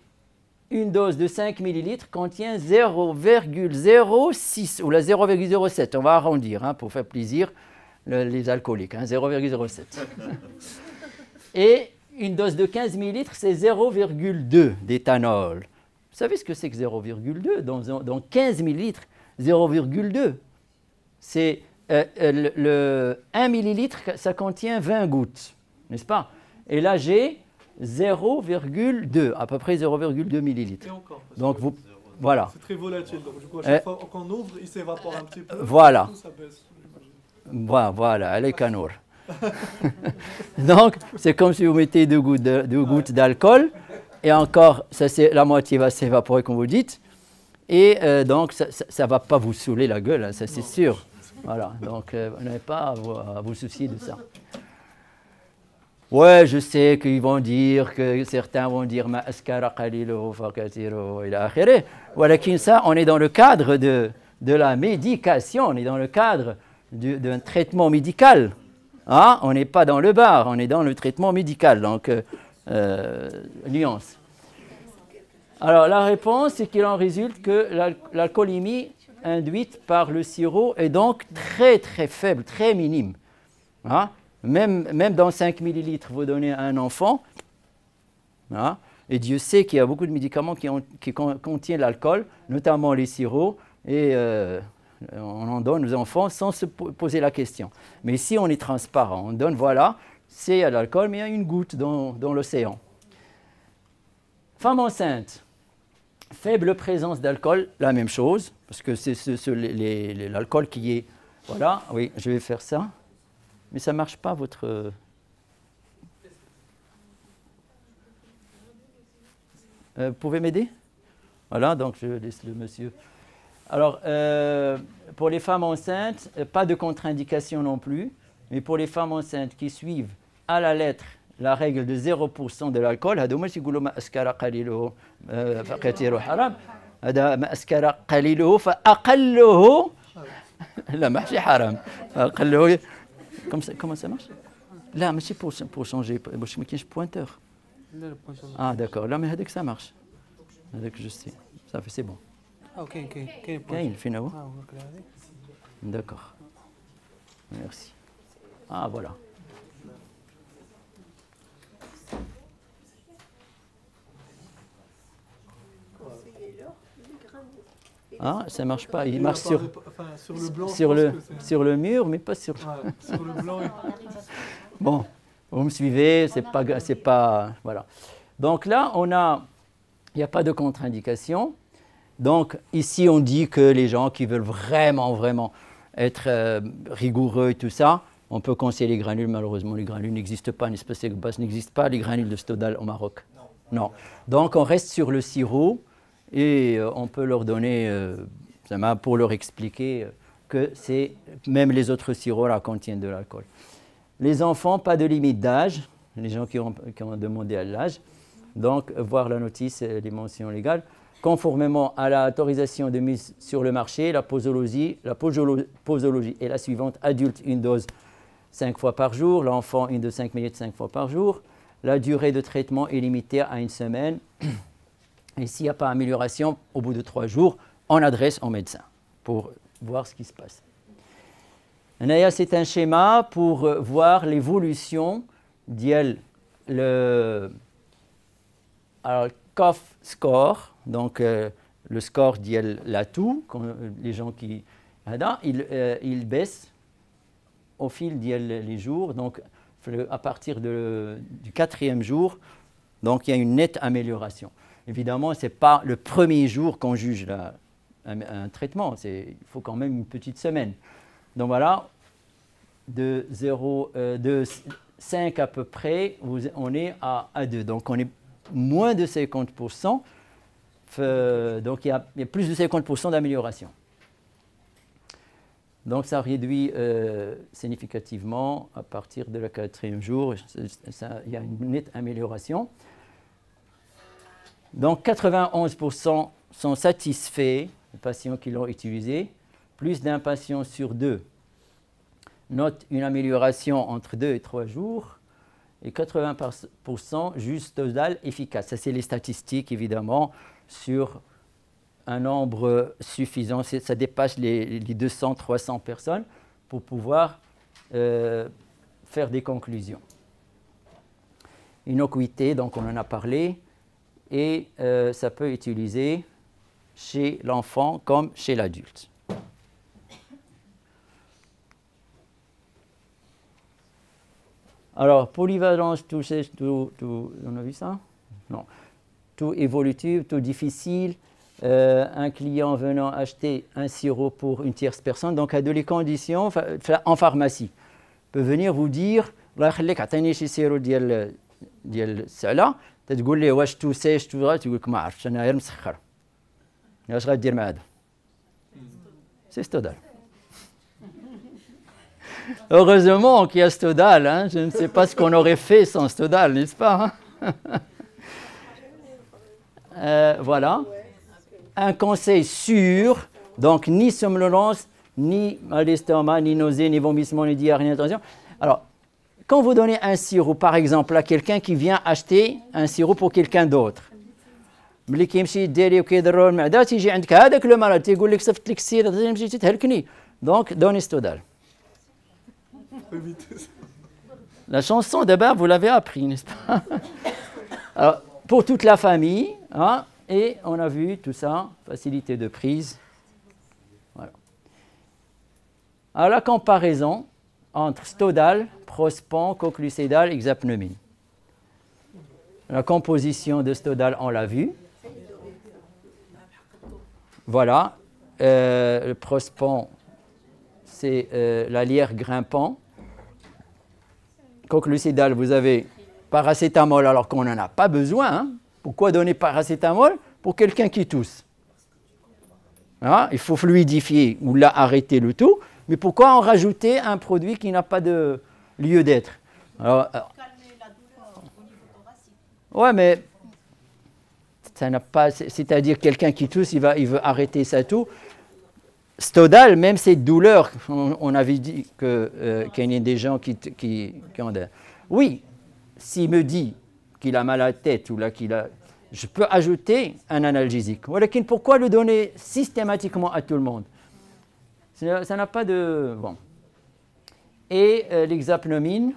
une dose de 5 ml contient 0,06 ou la 0,07. On va arrondir hein, pour faire plaisir les alcooliques, hein, 0,07. Et une dose de 15 ml, c'est 0,2 d'éthanol. Vous savez ce que c'est que 0,2 dans 15 ml, 0,2. C'est le 1 millilitre, ça contient 20 gouttes, n'est-ce pas? Et là, j'ai 0,2, à peu près 0,2 millilitres. Et encore, donc, voilà. C'est très volatile, donc du coup, à chaque fois qu'on ouvre, il s'évapore un petit peu. Voilà. Tout, ça baisse, voilà, elle est canour. Donc, c'est comme si vous mettez deux gouttes d'alcool, et encore, la moitié va s'évaporer, comme vous dites, et donc, ça ne va pas vous saouler la gueule, hein, ça c'est sûr. Voilà, donc vous n'avez pas à vous soucier de ça. Ouais, je sais qu'ils vont dire, que certains vont dire ma askara qaliluhu fa kathiruhu ila akhirih. Walakin ça, on est dans le cadre de la médication, on est dans le cadre d'un traitement médical. Hein? On n'est pas dans le bar, on est dans le traitement médical. Donc, nuance. Alors, la réponse, c'est qu'il en résulte que l'alcoolémie induite par le sirop est donc très très faible, très minime. Hein? Même dans 5 millilitres, vous donnez à un enfant, hein? Et Dieu sait qu'il y a beaucoup de médicaments qui contiennent l'alcool, notamment les sirops, et on en donne aux enfants sans se poser la question. Mais ici, on est transparent, on donne, voilà, c'est à l'alcool, mais il y a une goutte dans l'océan. Femme enceinte. Faible présence d'alcool, la même chose, parce que c'est l'alcool qui est... Voilà, oui, je vais faire ça. Mais ça ne marche pas, votre... vous pouvez m'aider? Voilà, donc je laisse le monsieur. Alors, pour les femmes enceintes, pas de contre-indication non plus, mais pour les femmes enceintes qui suivent à la lettre la règle de 0% de l'alcool, هذا ماشي يقولوا ما أسكر قليله فكثيره حرام، هذا ما أسكر قليله فأقله لا ماشي حرام، أقله comment ça marche؟ لا ماشي pour changer باش ما كاينش pointeur. Ah d'accord, là mais هذاك ça marche. هذاك je sais. Ça fait c'est bon. كاين فين هو؟ D'accord. Merci. Ah voilà. Ah, ça ne marche pas. Il marche sur le mur, mais pas sur... Ouais, sur le blanc. Bon, vous me suivez, c'est pas... Voilà. Donc là, il n'y a pas de contre-indication. Donc ici, on dit que les gens qui veulent vraiment être rigoureux et tout ça, on peut conseiller les granules. Malheureusement, les granules n'existent pas, n'existe pas les granules de Stodal au Maroc. Non. Donc on reste sur le sirop. Et on peut leur donner, pour leur expliquer que même les autres sirops là contiennent de l'alcool. Les enfants, pas de limite d'âge, les gens qui ont demandé à l'âge, donc voir la notice, les mentions légales. Conformément à l'autorisation de mise sur le marché, la posologie est la suivante: adulte, une dose 5 fois par jour, l'enfant, une dose 5 minutes 5 fois par jour. La durée de traitement est limitée à 1 semaine. Et s'il n'y a pas amélioration, au bout de 3 jours, on adresse au médecin pour voir ce qui se passe. C'est un schéma pour voir l'évolution le cough score, donc le score de l'atout, les gens qui... il baisse au fil des jours, donc à partir du 4e jour, donc il y a une nette amélioration. Évidemment, ce n'est pas le premier jour qu'on juge un traitement. Il faut quand même une petite semaine. Donc voilà, de 5 à peu près, on est à 2. Donc on est moins de 50%. Donc il y a plus de 50% d'amélioration. Donc ça réduit significativement à partir de la 4e jour. Il y a une nette amélioration. Donc 91% sont satisfaits, les patients qui l'ont utilisé. Plus d'un patient sur 2 note une amélioration entre 2 et 3 jours. Et 80% juste totale efficace. Ça, c'est les statistiques, évidemment, sur un nombre suffisant. Ça dépasse les 200-300 personnes pour pouvoir faire des conclusions. Innocuité, donc on en a parlé, et ça peut être utilisé chez l'enfant comme chez l'adulte. Alors, polyvalence, on a vu ça? Non. Tout évolutif, tout difficile. Un client venant acheter un sirop pour une tierce personne, donc à les conditions en pharmacie, peut venir vous dire الله يخليك عطيني شي سيرو ديال السعله تتقول ليه واش توسيش تقول لك ما عرفتش انا غير مسخر اش غادير مع هذا سي ستودال. Heureusement qu'il y a Stodal, hein. Je ne sais pas ce qu'on aurait fait sans Stodal, n'est-ce pas, hein? Voilà. Un conseil sûr, donc ni somnolence, ni mal d'estomac, ni nausée, ni vomissement, ni diarrhée, ni attention. Alors, quand vous donnez un sirop, par exemple, à quelqu'un qui vient acheter un sirop pour quelqu'un d'autre, ملي كيمشي يديري وكيضرو المعده تيجي عندك هذاك لو مرض تيقول لك صيفط لك السير تمشي تهلكني دونك دوني ستودال. La chanson d'abord, vous l'avez appris, n'est-ce pas? Alors, pour toute la famille, hein, et on a vu tout ça, facilité de prise. Voilà. Alors, la comparaison entre Stodal, Prospan, Coclucédal, Hexapnemine. La composition de Stodal, on l'a vu. Voilà. Le Prospan, c'est la lyre grimpant. Coclucédal, vous avez paracétamol alors qu'on n'en a pas besoin. Hein. Pourquoi donner paracétamol pour quelqu'un qui tousse? Hein, il faut fluidifier ou là arrêter le tout. Mais pourquoi en rajouter un produit qui n'a pas de lieu d'être? Alors, ouais, mais ça n'a pas. C'est-à-dire quelqu'un qui tousse, il veut arrêter sa toux. Stodal, même ces douleurs, on avait dit qu'il y a des gens qui ont des... Oui, s'il me dit qu'il a mal à la tête ou là qu'il a... Je peux ajouter un analgésique. Mais pourquoi le donner systématiquement à tout le monde? Ça n'a pas de... Bon. Et l'hexapnomine,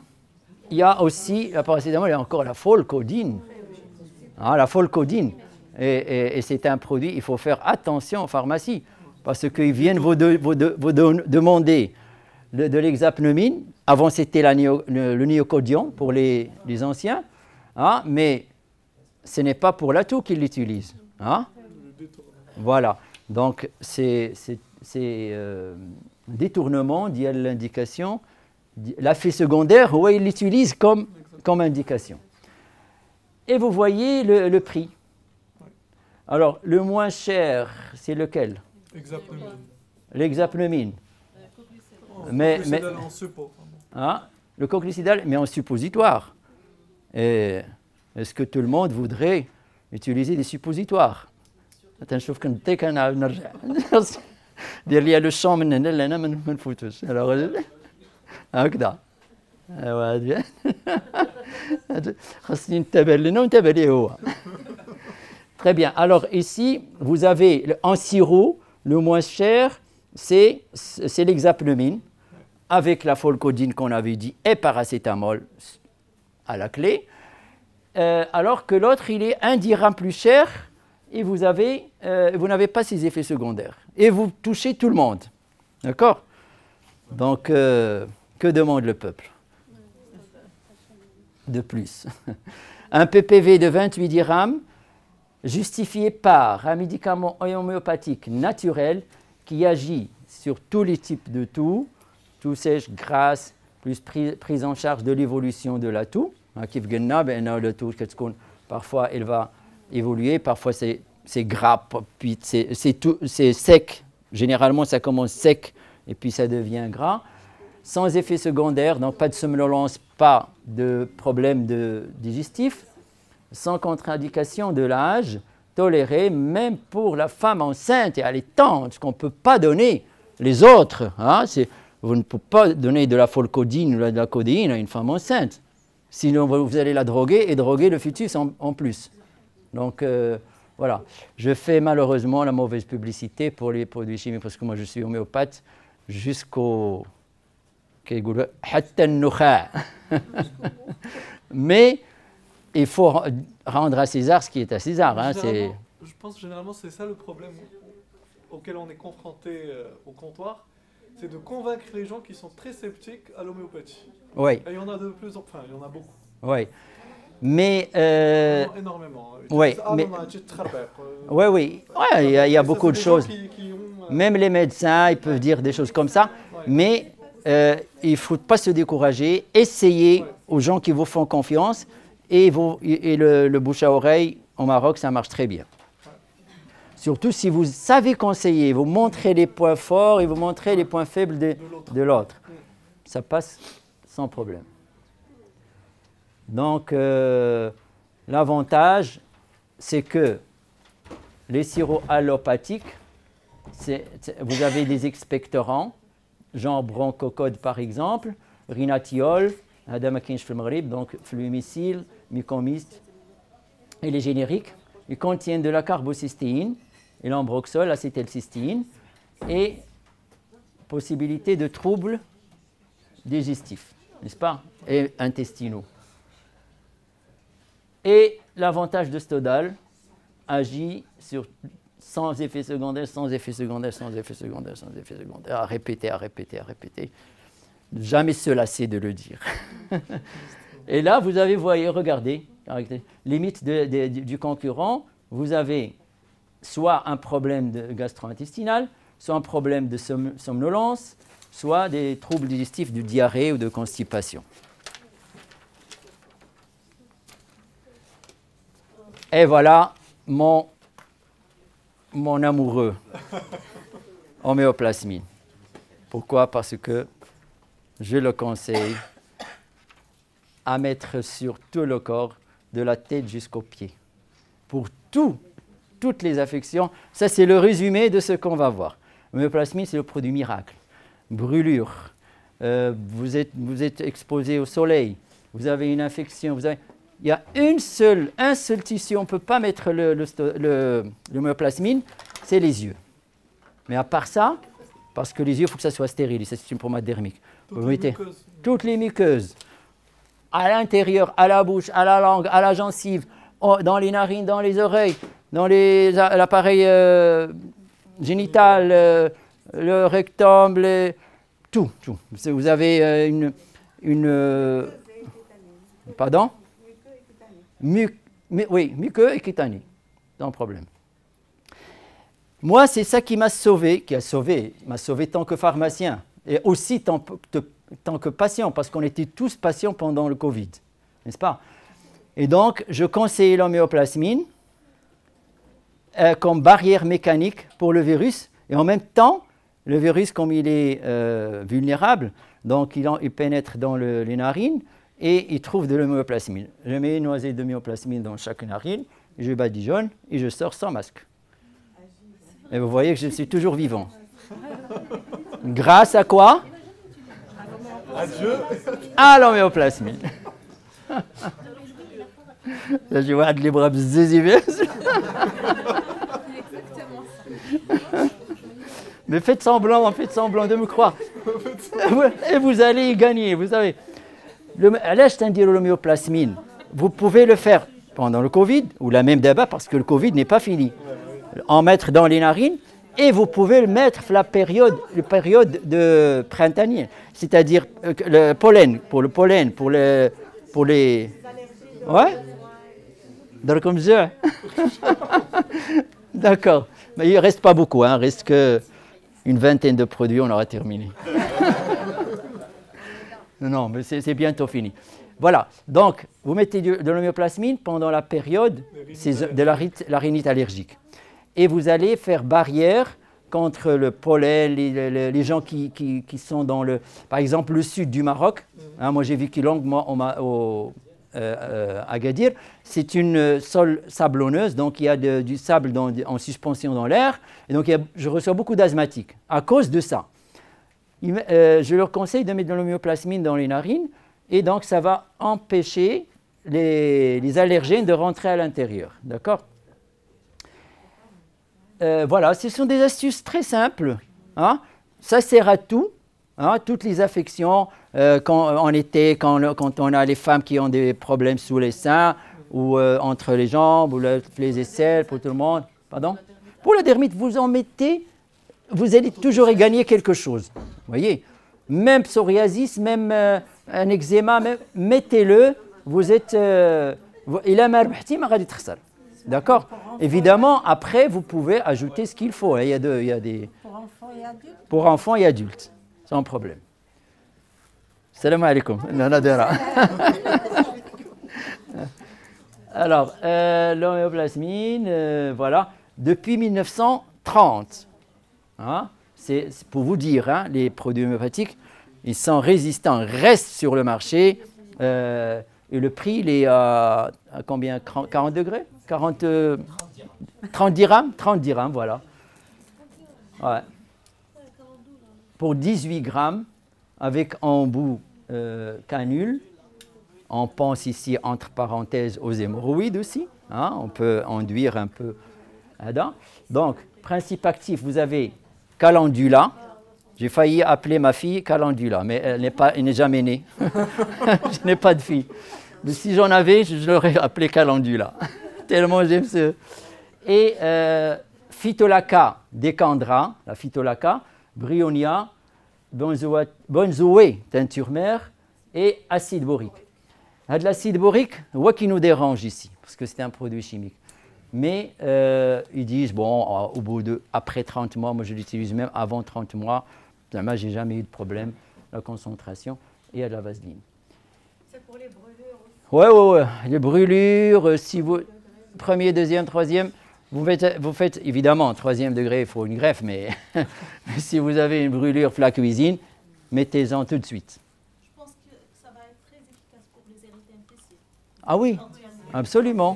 il y a aussi, la paracétamol, il y a encore la folcodine. Ah, la folcodine. Et c'est un produit, il faut faire attention en pharmacie. Parce qu'ils viennent vous demander de l'hexapnomine. Avant, c'était le niocodion pour les anciens. Hein, mais ce n'est pas pour la toux qu'ils l'utilisent. Hein? Voilà. Donc, c'est détournement, dit l'indication. L'effet secondaire, ouais, ils l'utilisent comme indication. Et vous voyez le prix. Alors, le moins cher, c'est lequel? L'hexapnomine. Mais hein, le coclucédal, mais en suppositoire. Est-ce que tout le monde voudrait utiliser des suppositoires? Attention, je vais dire il y a le champ, mais là, je ne fous alors, هكذا. Très bien. Alors ici, vous avez en sirop, le moins cher, c'est l'hexapnomine, avec la folcodine qu'on avait dit, et paracétamol à la clé. Alors que l'autre, il est 1 dirham plus cher, et vous n'avez pas ces effets secondaires. Et vous touchez tout le monde. D'accord? Donc, que demande le peuple? De plus. Un PPV de 28 dirhams, justifié par un médicament homéopathique naturel qui agit sur tous les types de toux, toux sèche, grasse, plus prise en charge de l'évolution de la toux. Le toux, parfois, elle va évoluer, parfois c'est gras, puis c'est sec. Généralement, ça commence sec et puis ça devient gras. Sans effet secondaire, donc pas de somnolence, pas de problème digestif, sans contre-indication de l'âge, toléré même pour la femme enceinte et allaitante, ce qu'on ne peut pas donner les autres. Hein, vous ne pouvez pas donner de la folcodine ou de la codéine à une femme enceinte. Sinon, vous allez la droguer et droguer le fœtus en plus. Donc, voilà. Je fais malheureusement la mauvaise publicité pour les produits chimiques parce que moi, je suis homéopathe jusqu'au... Mais il faut rendre à César ce qui est à César. Hein, je pense que généralement, c'est ça le problème auquel on est confronté au comptoir. C'est de convaincre les gens qui sont très sceptiques à l'homéopathie. Oui. Et il y en a de plus en... Enfin, il y en a beaucoup. Oui. Mais... énormément. Oui, mais... oui. Ouais, il y a beaucoup de choses. Même les médecins, ils peuvent dire des choses comme ça. Ouais. Mais il ne faut pas se décourager. Essayez aux gens qui vous font confiance. Et le bouche à oreille, au Maroc, ça marche très bien. Surtout si vous savez conseiller, vous montrez les points forts et vous montrez les points faibles de l'autre. Ça passe sans problème. Donc, l'avantage, c'est que les sirops allopathiques, vous avez des expectorants, genre bronchocode par exemple, rhinathiol, donc fluimicil, mucomyste, et les génériques, ils contiennent de la carbocystéine, et l'ambroxol, l'acétylcystéine, et possibilité de troubles digestifs, n'est-ce pas, et intestinaux. Et l'avantage de Stodal agit sans effet secondaire, sans effet secondaire, sans effet secondaire, sans effet secondaire, à répéter, à répéter, à répéter. Jamais se lasser de le dire. Et là, vous avez, regardez, limite du concurrent, vous avez soit un problème gastro-intestinal, soit un problème de somnolence, soit des troubles digestifs de diarrhée ou de constipation. Et voilà mon amoureux, homéoplasmine. Pourquoi? Parce que je le conseille à mettre sur tout le corps, de la tête jusqu'aux pieds. Pour toutes les affections, ça c'est le résumé de ce qu'on va voir. L'homéoplasmine, c'est le produit miracle. Brûlure, vous êtes exposé au soleil, vous avez une infection, il y a un seul tissu, on ne peut pas mettre l'homéoplasmine, c'est les yeux. Mais à part ça, parce que les yeux, il faut que ça soit stérile, c'est une pommade dermique. Vous mettez toutes les muqueuses, à l'intérieur, à la bouche, à la langue, à la gencive, dans les narines, dans les oreilles, dans l'appareil génital, le rectum, tout. Vous avez une pardon? Oui, muqueux et cutané, sans problème. Moi, c'est ça qui m'a sauvé, m'a sauvé tant que pharmacien et aussi tant que patient, parce qu'on était tous patients pendant le Covid, n'est-ce pas? Et donc, je conseille l'homéoplasmine comme barrière mécanique pour le virus, et en même temps, le virus, comme il est vulnérable, donc il pénètre dans les narines, et il trouve de l'homéoplasmine. Je mets une noisette d'homéoplasmine dans chaque narine, je badigeonne et je sors sans masque. Et vous voyez que je suis toujours vivant. Grâce à quoi? À Dieu. À l'homéoplasmine. Je vois les bras zézivés. Mais faites semblant de me croire. Et vous allez y gagner, vous savez. L'homéoplasmine, vous pouvez le faire pendant le Covid, ou la même d'abord, parce que le Covid n'est pas fini. En mettre dans les narines, et vous pouvez le mettre la période de printanière, c'est-à-dire le pollen, pour les... Ouais. دركم جوع. D'accord. Mais il ne reste pas beaucoup, hein. Il reste qu'une vingtaine de produits, on aura terminé. Non, mais c'est bientôt fini. Voilà, donc vous mettez de l'homéoplasmine pendant la période de la rhinite allergique. Et vous allez faire barrière contre le pollen, les gens qui sont dans par exemple, le sud du Maroc. Hein, moi, j'ai vécu longuement à Agadir. C'est une sol sablonneuse, donc il y a du sable en suspension dans l'air. Et donc, je reçois beaucoup d'asthmatiques à cause de ça. Je leur conseille de mettre de l'homéoplasmine dans les narines. Et donc, ça va empêcher les allergènes de rentrer à l'intérieur. D'accord ? Voilà, ce sont des astuces très simples. Hein. Ça sert à tout, hein, toutes les affections, en été, quand on a les femmes qui ont des problèmes sous les seins, ou entre les jambes, ou les aisselles, pour tout le monde. Pardon ? Pour la dermite, vous en mettez, vous allez toujours y gagner quelque chose. Vous voyez ? Même psoriasis, même un eczéma, mettez-le, vous êtes... il a marbhti, ma ghadi tkhsar. D'accord ? Évidemment, après, vous pouvez ajouter ce qu'il faut. Il y a des... Pour enfants et adultes. Pour enfants et adultes, sans problème. Salam alaikum. Alors, l'homéoplasmine, voilà, depuis 1930. Hein, c'est pour vous dire, hein, les produits homéopathiques, ils sont résistants, restent sur le marché. Et le prix, il est à combien ? 40 degrés 30 dirhams 30 dirhams, voilà. Ouais. Pour 18 grammes, avec en bout canule. On pense ici, entre parenthèses, aux hémorroïdes aussi. Hein, on peut enduire un peu là-dedans. Donc, principe actif, vous avez calendula. J'ai failli appeler ma fille calendula, mais elle n'est jamais née. Je n'ai pas de fille. Mais si j'en avais, je l'aurais appelé calendula. Tellement j'aime ce... Et Phytolacca decandra, la Phytolacca, Bryonia, benzoé, teinture mère, et acide borique. L'acide borique, moi qui nous dérange ici, parce que c'est un produit chimique. Mais ils disent, bon, après 30 mois, moi je l'utilise même avant 30 mois, moi j'ai jamais eu de problème, la concentration, et il y a de la vaseline. C'est pour les brûlures aussi. Ouais. Les brûlures, si vous, premier, deuxième, troisième, vous faites évidemment, troisième degré, il faut une greffe, mais si vous avez une brûlure pour la cuisine, mettez-en tout de suite. Je pense que ça va être très efficace pour les érythèmes fessiers. Ah oui, absolument.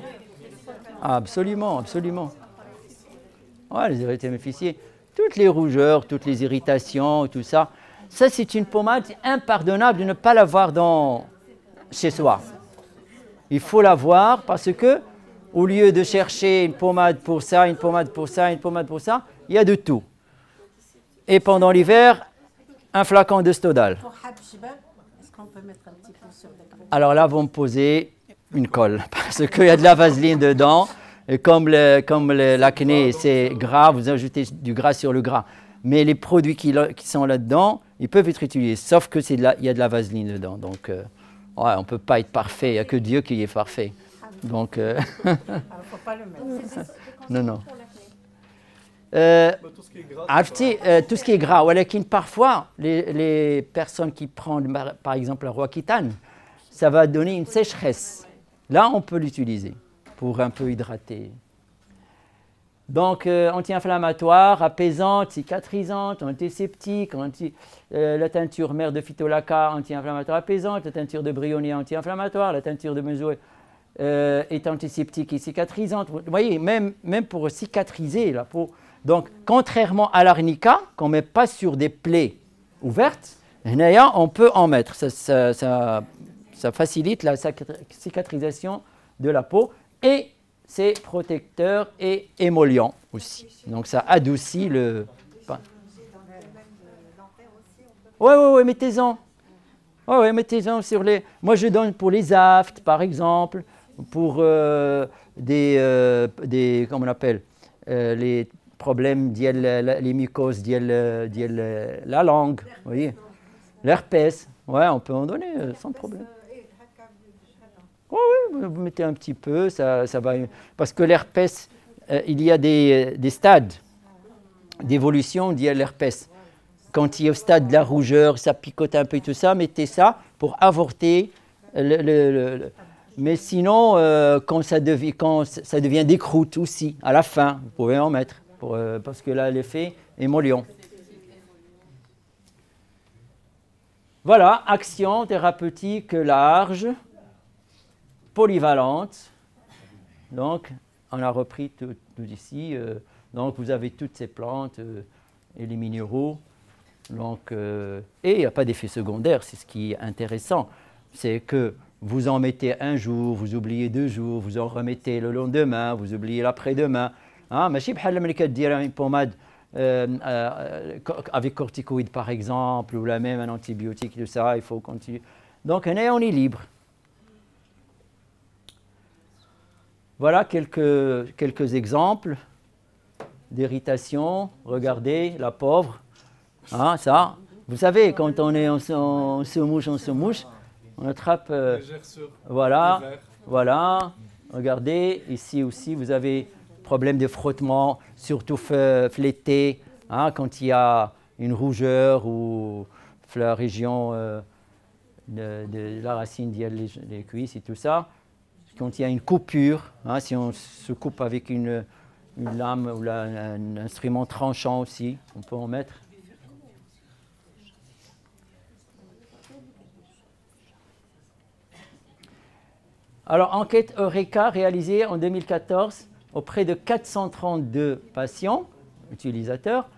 Absolument. Ouais, les érythèmes fessiers, toutes les rougeurs, toutes les irritations, tout ça, ça c'est une pommade impardonnable de ne pas l'avoir chez soi. Il faut l'avoir parce que, au lieu de chercher une pommade pour ça, une pommade pour ça, une pommade pour ça, il y a de tout. Et pendant l'hiver, un flacon de Stodal. Pour Habshibab, est-ce qu'on peut mettre un petit peu sur des grains? Alors là, vous me posez une colle, parce qu'il y a de la vaseline dedans, et comme l'acné, c'est gras, vous ajoutez du gras sur le gras. Mais les produits qui sont là-dedans, ils peuvent être utilisés, sauf que il y a de la vaseline dedans. Donc, on ne peut pas être parfait, il n'y a que Dieu qui est parfait. Donc, Alors, il ne faut pas le mettre. non. Tout ce qui est gras. Tout ce qui est gras, parfois, les personnes qui prennent, par exemple, la Roaccutane, ça va donner une sécheresse. Là, on peut l'utiliser pour un peu hydrater. Donc, anti-inflammatoire, apaisante, cicatrisante, antiseptique, la teinture mère de Phytolacca, anti-inflammatoire apaisante, la teinture de Bryonia, anti-inflammatoire, la teinture de benzoé est antiseptique et cicatrisante. Vous voyez, même pour cicatriser la peau. Donc, contrairement à l'arnica, qu'on ne met pas sur des plaies ouvertes, on peut en mettre. Ça facilite la cicatrisation de la peau et c'est protecteur et émollient aussi. Donc, ça adoucit le... Oui, mettez-en. Oui, mettez-en sur les... Moi, je donne pour les aftes, par exemple, pour comment on appelle, les problèmes, les mycoses, la langue, vous voyez. L'herpès, ouais, on peut en donner sans problème. Vous mettez un petit peu, ça va. Parce que l'herpès, il y a des stades d'évolution de l'herpès. Quand il est au stade de la rougeur, ça picote un peu et tout ça, mettez ça pour avorter. Mais sinon, quand ça devient des croûtes aussi, à la fin, vous pouvez en mettre, parce que là, l'effet émollient. Voilà, action thérapeutique large, polyvalente. Donc, on a repris tout ici. Donc, vous avez toutes ces plantes et les minéraux. Donc, et il n'y a pas d'effet secondaire, c'est ce qui est intéressant. C'est que vous en mettez un jour, vous oubliez 2 jours, vous en remettez le lendemain, vous oubliez l'après-demain. ماشي بحال ملي كدير une pommade avec corticoïdes par exemple, ou la même un antibiotique, tout ça, il faut continuer. Donc, on est libre. Voilà quelques exemples d'irritation. Regardez, la pauvre. Ça, vous savez, quand on se mouche, on attrape. Voilà. Regardez, ici aussi, vous avez problème de frottement, surtout l'été, quand il y a une rougeur ou la région de la racine, des cuisses et tout ça. Quand il y a une coupure, si on se coupe avec une lame ou un instrument tranchant aussi, on peut en mettre. Alors, enquête Eureka réalisée en 2014 auprès de 432 patients, utilisateurs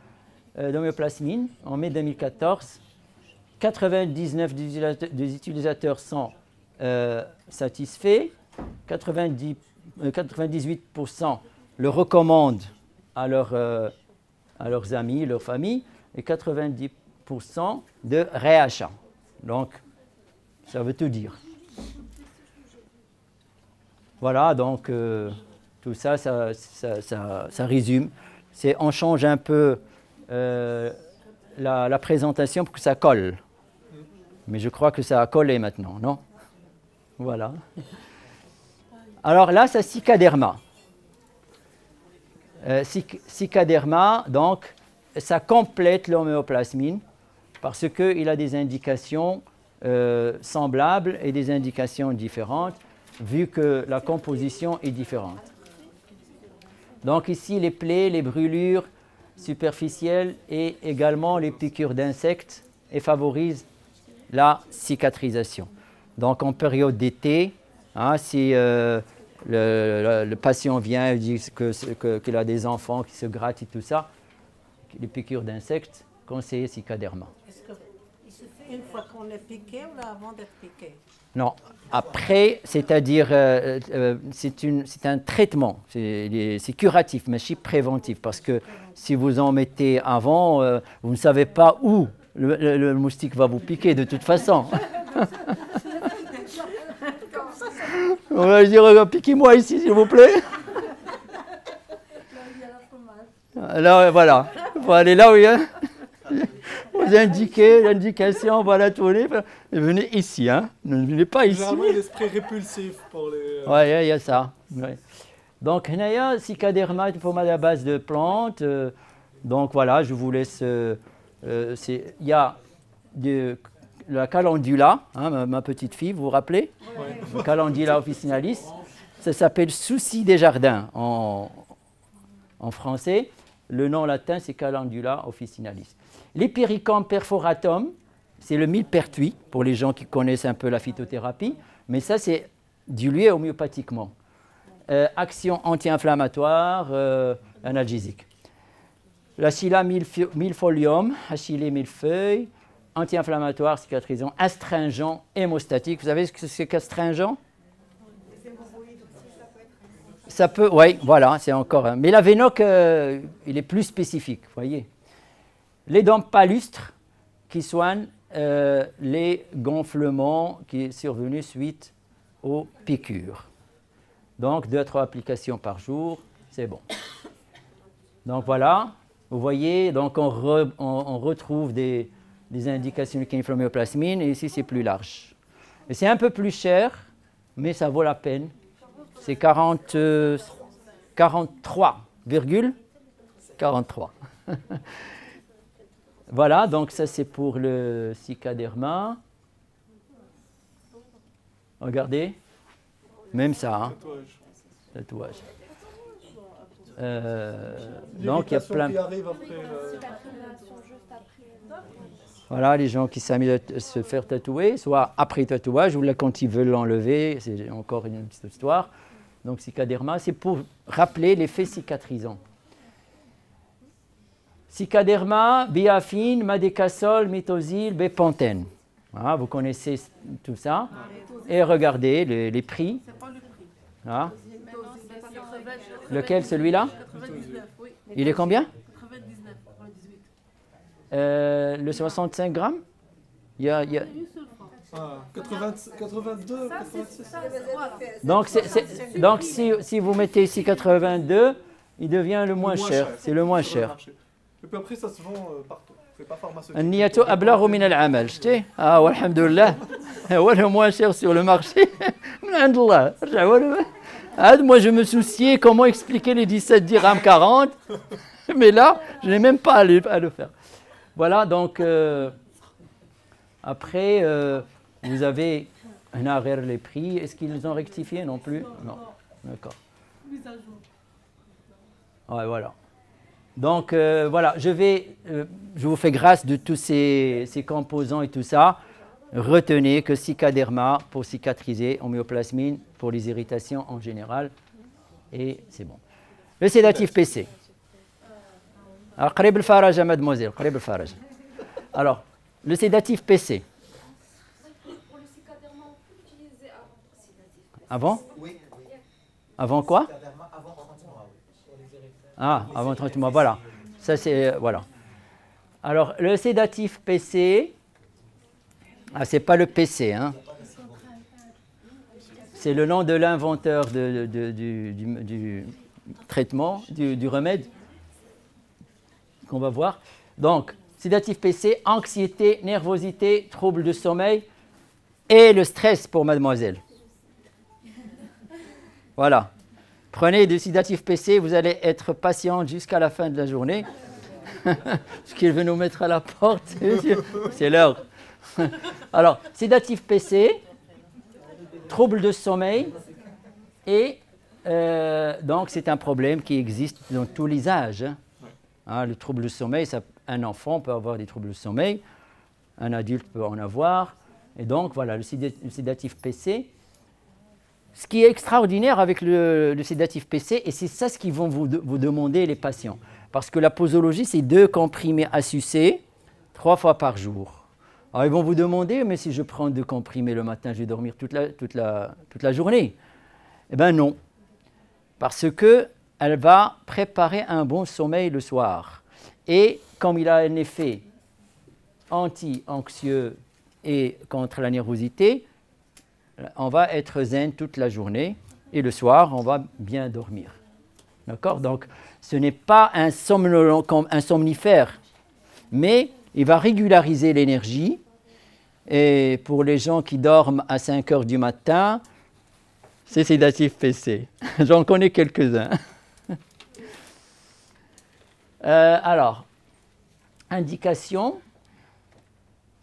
d'homéoplasmine en mai 2014. 99 des utilisateurs sont satisfaits, 98% le recommandent à leurs amis, leur famille, et 90% de réachat. Donc, ça veut tout dire. Voilà, donc tout ça, ça résume. On change un peu la présentation pour que ça colle. Mais je crois que ça a collé maintenant, non? Voilà. Alors là, c'est Cicaderma. Cicaderma, donc, ça complète l'homéoplasmine parce qu'il a des indications semblables et des indications différentes, vu que la composition est différente. Donc ici, les plaies, les brûlures superficielles et également les piqûres d'insectes et favorisent la cicatrisation. Donc en période d'été, si le patient vient et dit qu'il a des enfants qui se grattent et tout ça, les piqûres d'insectes, conseillez Cicaderma. Est-ce qu'il se fait une fois qu'on est piqué ou avant d'être piqué? Non, après, c'est-à-dire, c'est un traitement, c'est curatif, mais c'est préventif, parce que si vous en mettez avant, vous ne savez pas où le moustique va vous piquer de toute façon. On va dire, piquez-moi ici, s'il vous plaît. Alors, voilà, il faut aller là où il y a... Vous indiquez l'indication, voilà tout. Venez ici, ne venez pas ici. Généralement, il y a l'esprit répulsif pour les... Oui, il y a ça. Ouais. Donc, il y a Cicaderma, une pommade à base de plantes. Donc, voilà, je vous laisse... il y a la calendula, ma petite fille, vous vous rappelez? Ouais. Le calendula officinalis. Ça s'appelle souci des jardins en français. Le nom latin, c'est calendula officinalis. L'Hypericum perforatum, c'est le millepertuis, pour les gens qui connaissent un peu la phytothérapie, mais ça, c'est dilué homéopathiquement. Action anti-inflammatoire, analgésique. L'Achilla millefolium, achillée millefeuille, anti-inflammatoire, cicatrisant, astringent, hémostatique. Vous savez ce que c'est qu'astringent? Ça peut, oui, voilà, c'est encore un. Mais la Vénoc, il est plus spécifique, vous voyez. Les dents palustres qui soignent les gonflements qui sont survenus suite aux piqûres. Donc, 2 à 3 applications par jour, c'est bon. Donc voilà, vous voyez, donc on retrouve des indications de l'homéoplasmine et ici c'est plus large. Et c'est un peu plus cher mais ça vaut la peine. C'est 43,43. Voilà, donc ça c'est pour le cicaderma. Regardez, même ça, hein. Tatouage. Donc il y a plein. Qui arrive après, Voilà, les gens qui s'amusent à se faire tatouer, soit après le tatouage ou là quand ils veulent l'enlever, c'est encore une petite histoire. Donc cicaderma, c'est pour rappeler l'effet cicatrisant. Cicaderma, biafine, madécasol, mitosil, bépantène. Voilà, vous connaissez tout ça. Et regardez les prix. Voilà. Lequel, celui-là? Il est combien? Le 65 grammes? Il y a... 82, 86. Donc si vous mettez ici 82, il devient le moins cher. C'est le moins cher. Et puis après, ça se vend partout. C'est pas pharmaceutique. النية أبلغ من العمل شتي والحمد لله هو le moins cher sur le marché من عند الله moi je me souciais comment expliquer les 17 dirhams 40 mais là je n'ai même pas à le faire. Voilà, donc après vous avez un arrière les prix. Est-ce qu'ils ont rectifié? Non plus. Non. D'accord. Ouais, voilà. Donc voilà, je vous fais grâce de tous ces composants et tout ça. Retenez que cicaderma pour cicatriser, homéoplasmine pour les irritations en général. Et c'est bon. Le sédatif PC. Alors, قريب الفرج, mademoiselle, قريب الفرج. Alors, le sédatif PC. Pour le cicaderma, on peut l'utiliser avant sédatif. Avant? Oui. Avant quoi? Avant 30 mois, oui. Ah, avant 30 mois, voilà. Ça, c'est... voilà. Alors, le sédatif PC... Ah, c'est pas le PC, hein. C'est le nom de l'inventeur du traitement, du remède qu'on va voir. Donc, sédatif PC, anxiété, nervosité, troubles de sommeil et le stress pour mademoiselle. Voilà. Prenez du sédatif PC, vous allez être patiente jusqu'à la fin de la journée. Ce qu'il veut nous mettre à la porte, c'est l'heure. Alors, sédatif PC, troubles de sommeil et donc c'est un problème qui existe dans tous les âges. Hein, le trouble de sommeil, un enfant peut avoir des troubles de sommeil, un adulte peut en avoir. Et donc voilà, le sédatif PC. Ce qui est extraordinaire avec le sédatif PC, et c'est ça ce qu'ils vont vous demander les patients, parce que la posologie, c'est 2 comprimés à sucer 3 fois par jour. Alors ils vont vous demander, mais si je prends 2 comprimés le matin, je vais dormir toute la journée. Eh bien non, parce qu'elle va préparer un bon sommeil le soir. Et comme il a un effet anti-anxieux et contre la nervosité, on va être zen toute la journée et le soir, on va bien dormir. D'accord? Donc, ce n'est pas un somnifère, mais il va régulariser l'énergie. Et pour les gens qui dorment à 5 heures du matin, c'est sédatif PC. J'en connais quelques-uns. Alors, indication,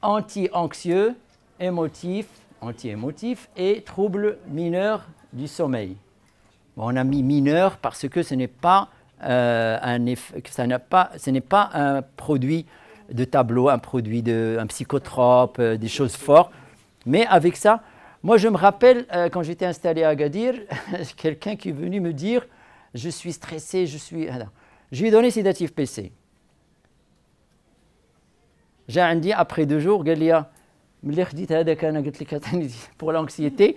anti-anxieux, émotif, anti-émotif et troubles mineurs du sommeil. Bon, on a mis mineur parce que ce n'est pas ce n'est pas un produit de tableau, un psychotrope, des choses fortes. Mais avec ça, moi je me rappelle quand j'étais installé à Agadir, quelqu'un qui est venu me dire « Je suis stressé, je lui ai donné sédatif PC. J'ai dit après 2 jours, Galia, pour l'anxiété,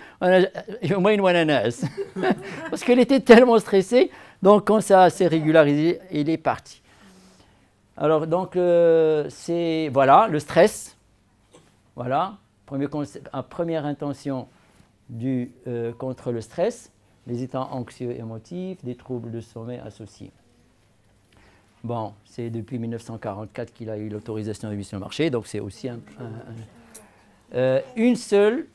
parce qu'elle était tellement stressée, donc quand ça s'est régularisé, il est parti. Alors donc c'est voilà le stress, voilà première intention contre le stress, les états anxieux émotifs, des troubles de sommeil associés. Bon, c'est depuis 1944 qu'il a eu l'autorisation de mise sur le marché, donc c'est aussi une seule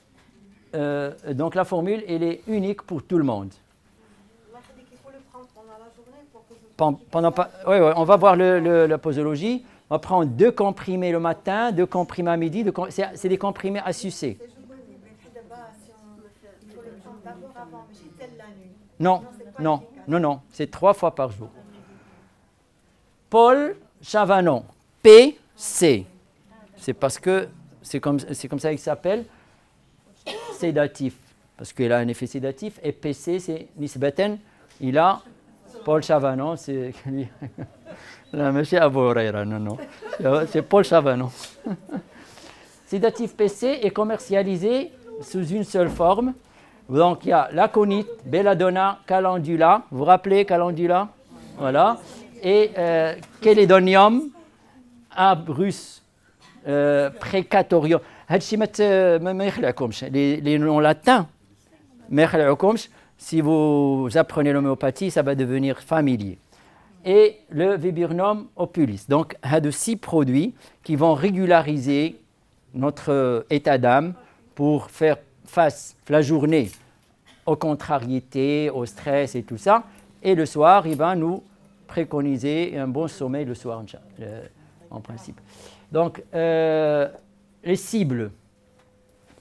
donc la formule, elle est unique pour tout le monde. Il faut le prendre pendant la journée pour que Oui, on va voir la posologie. On va prendre 2 comprimés le matin, 2 comprimés à midi. C'est des comprimés à sucer. il faut le prendre d'abord avant, mais j'ai telle la nuit. Non, non, c'est 3 fois par jour. Paul Chavanon, PC. C'est parce que c'est comme ça qu'il s'appelle, sédatif, parce qu'il a un effet sédatif. Et PC, c'est Nisbeten. Il a Paul Chavanon, c'est là, monsieur Abu Huraira, non, c'est Paul Chavanon. Sédatif PC est commercialisé sous une seule forme. Donc il y a l'aconite, belladonna, calendula. Vous vous rappelez calendula? Voilà. Et chélédonium, abrus, précatorium. Les noms latins, si vous apprenez l'homéopathie, ça va devenir familier. Et le viburnum opulis. Donc, il y a de 6 produits qui vont régulariser notre état d'âme pour faire face la journée aux contrariétés, au stress et tout ça. Et le soir, il va nous préconiser un bon sommeil le soir, en principe. Donc, les cibles,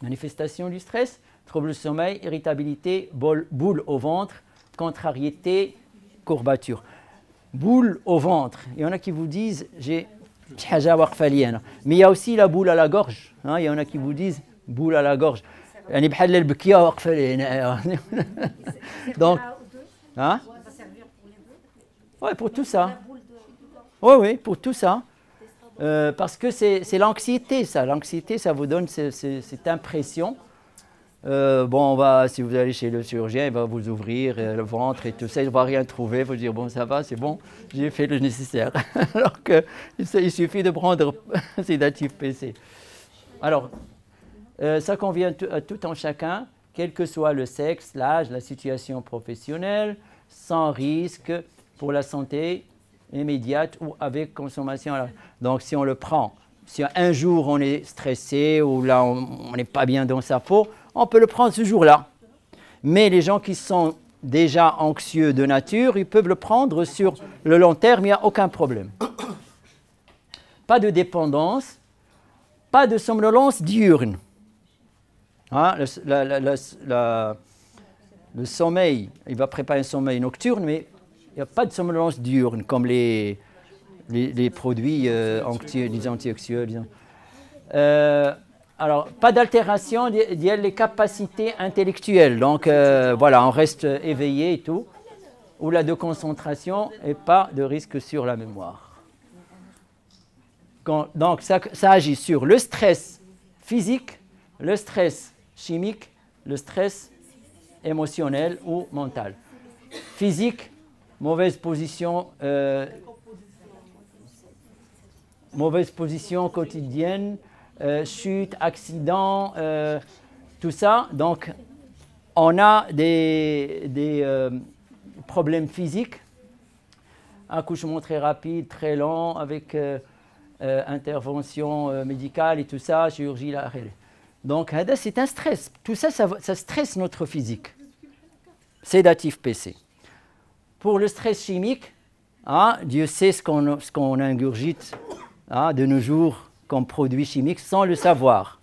manifestation du stress, trouble du sommeil, irritabilité, boule au ventre, contrariété, courbature. Boule au ventre, il y en a qui vous disent j'ai mais il y a aussi la boule à la gorge. Il y en a qui vous disent boule à la gorge. Donc, hein? Oui, pour tout ça. Oui, pour tout ça. Parce que c'est l'anxiété, ça. L'anxiété, ça vous donne cette impression. Si vous allez chez le chirurgien, il va vous ouvrir le ventre et tout ça, il ne va rien trouver. Il faut dire, bon, ça va, c'est bon, j'ai fait le nécessaire. Alors qu'il suffit de prendre sédatif PC. Alors, ça convient à tout un chacun, quel que soit le sexe, l'âge, la situation professionnelle, sans risque pour la santé immédiate ou avec consommation. Donc, si on le prend, si un jour on est stressé ou là on n'est pas bien dans sa peau, on peut le prendre ce jour-là. Mais les gens qui sont déjà anxieux de nature, ils peuvent le prendre sur le long terme, il n'y a aucun problème. Pas de dépendance, pas de somnolence diurne. Le sommeil, il va préparer un sommeil nocturne, mais il n'y a pas de somnolence diurne comme les produits les antioxydants. Disons. Alors, pas d'altération des capacités intellectuelles. Donc, voilà, on reste éveillé et tout. Ou la de concentration et pas de risque sur la mémoire. Donc, ça agit sur le stress physique, le stress chimique, le stress émotionnel ou mental. Physique, mauvaise position quotidienne, chute, accident, tout ça. Donc, on a des problèmes physiques, accouchement très rapide, très lent, avec intervention médicale et tout ça, chirurgie. Donc, c'est un stress. Tout ça, ça stresse notre physique. Sédatif PC. Pour le stress chimique, Dieu sait ce qu'on ingurgite de nos jours comme produits chimiques sans le savoir.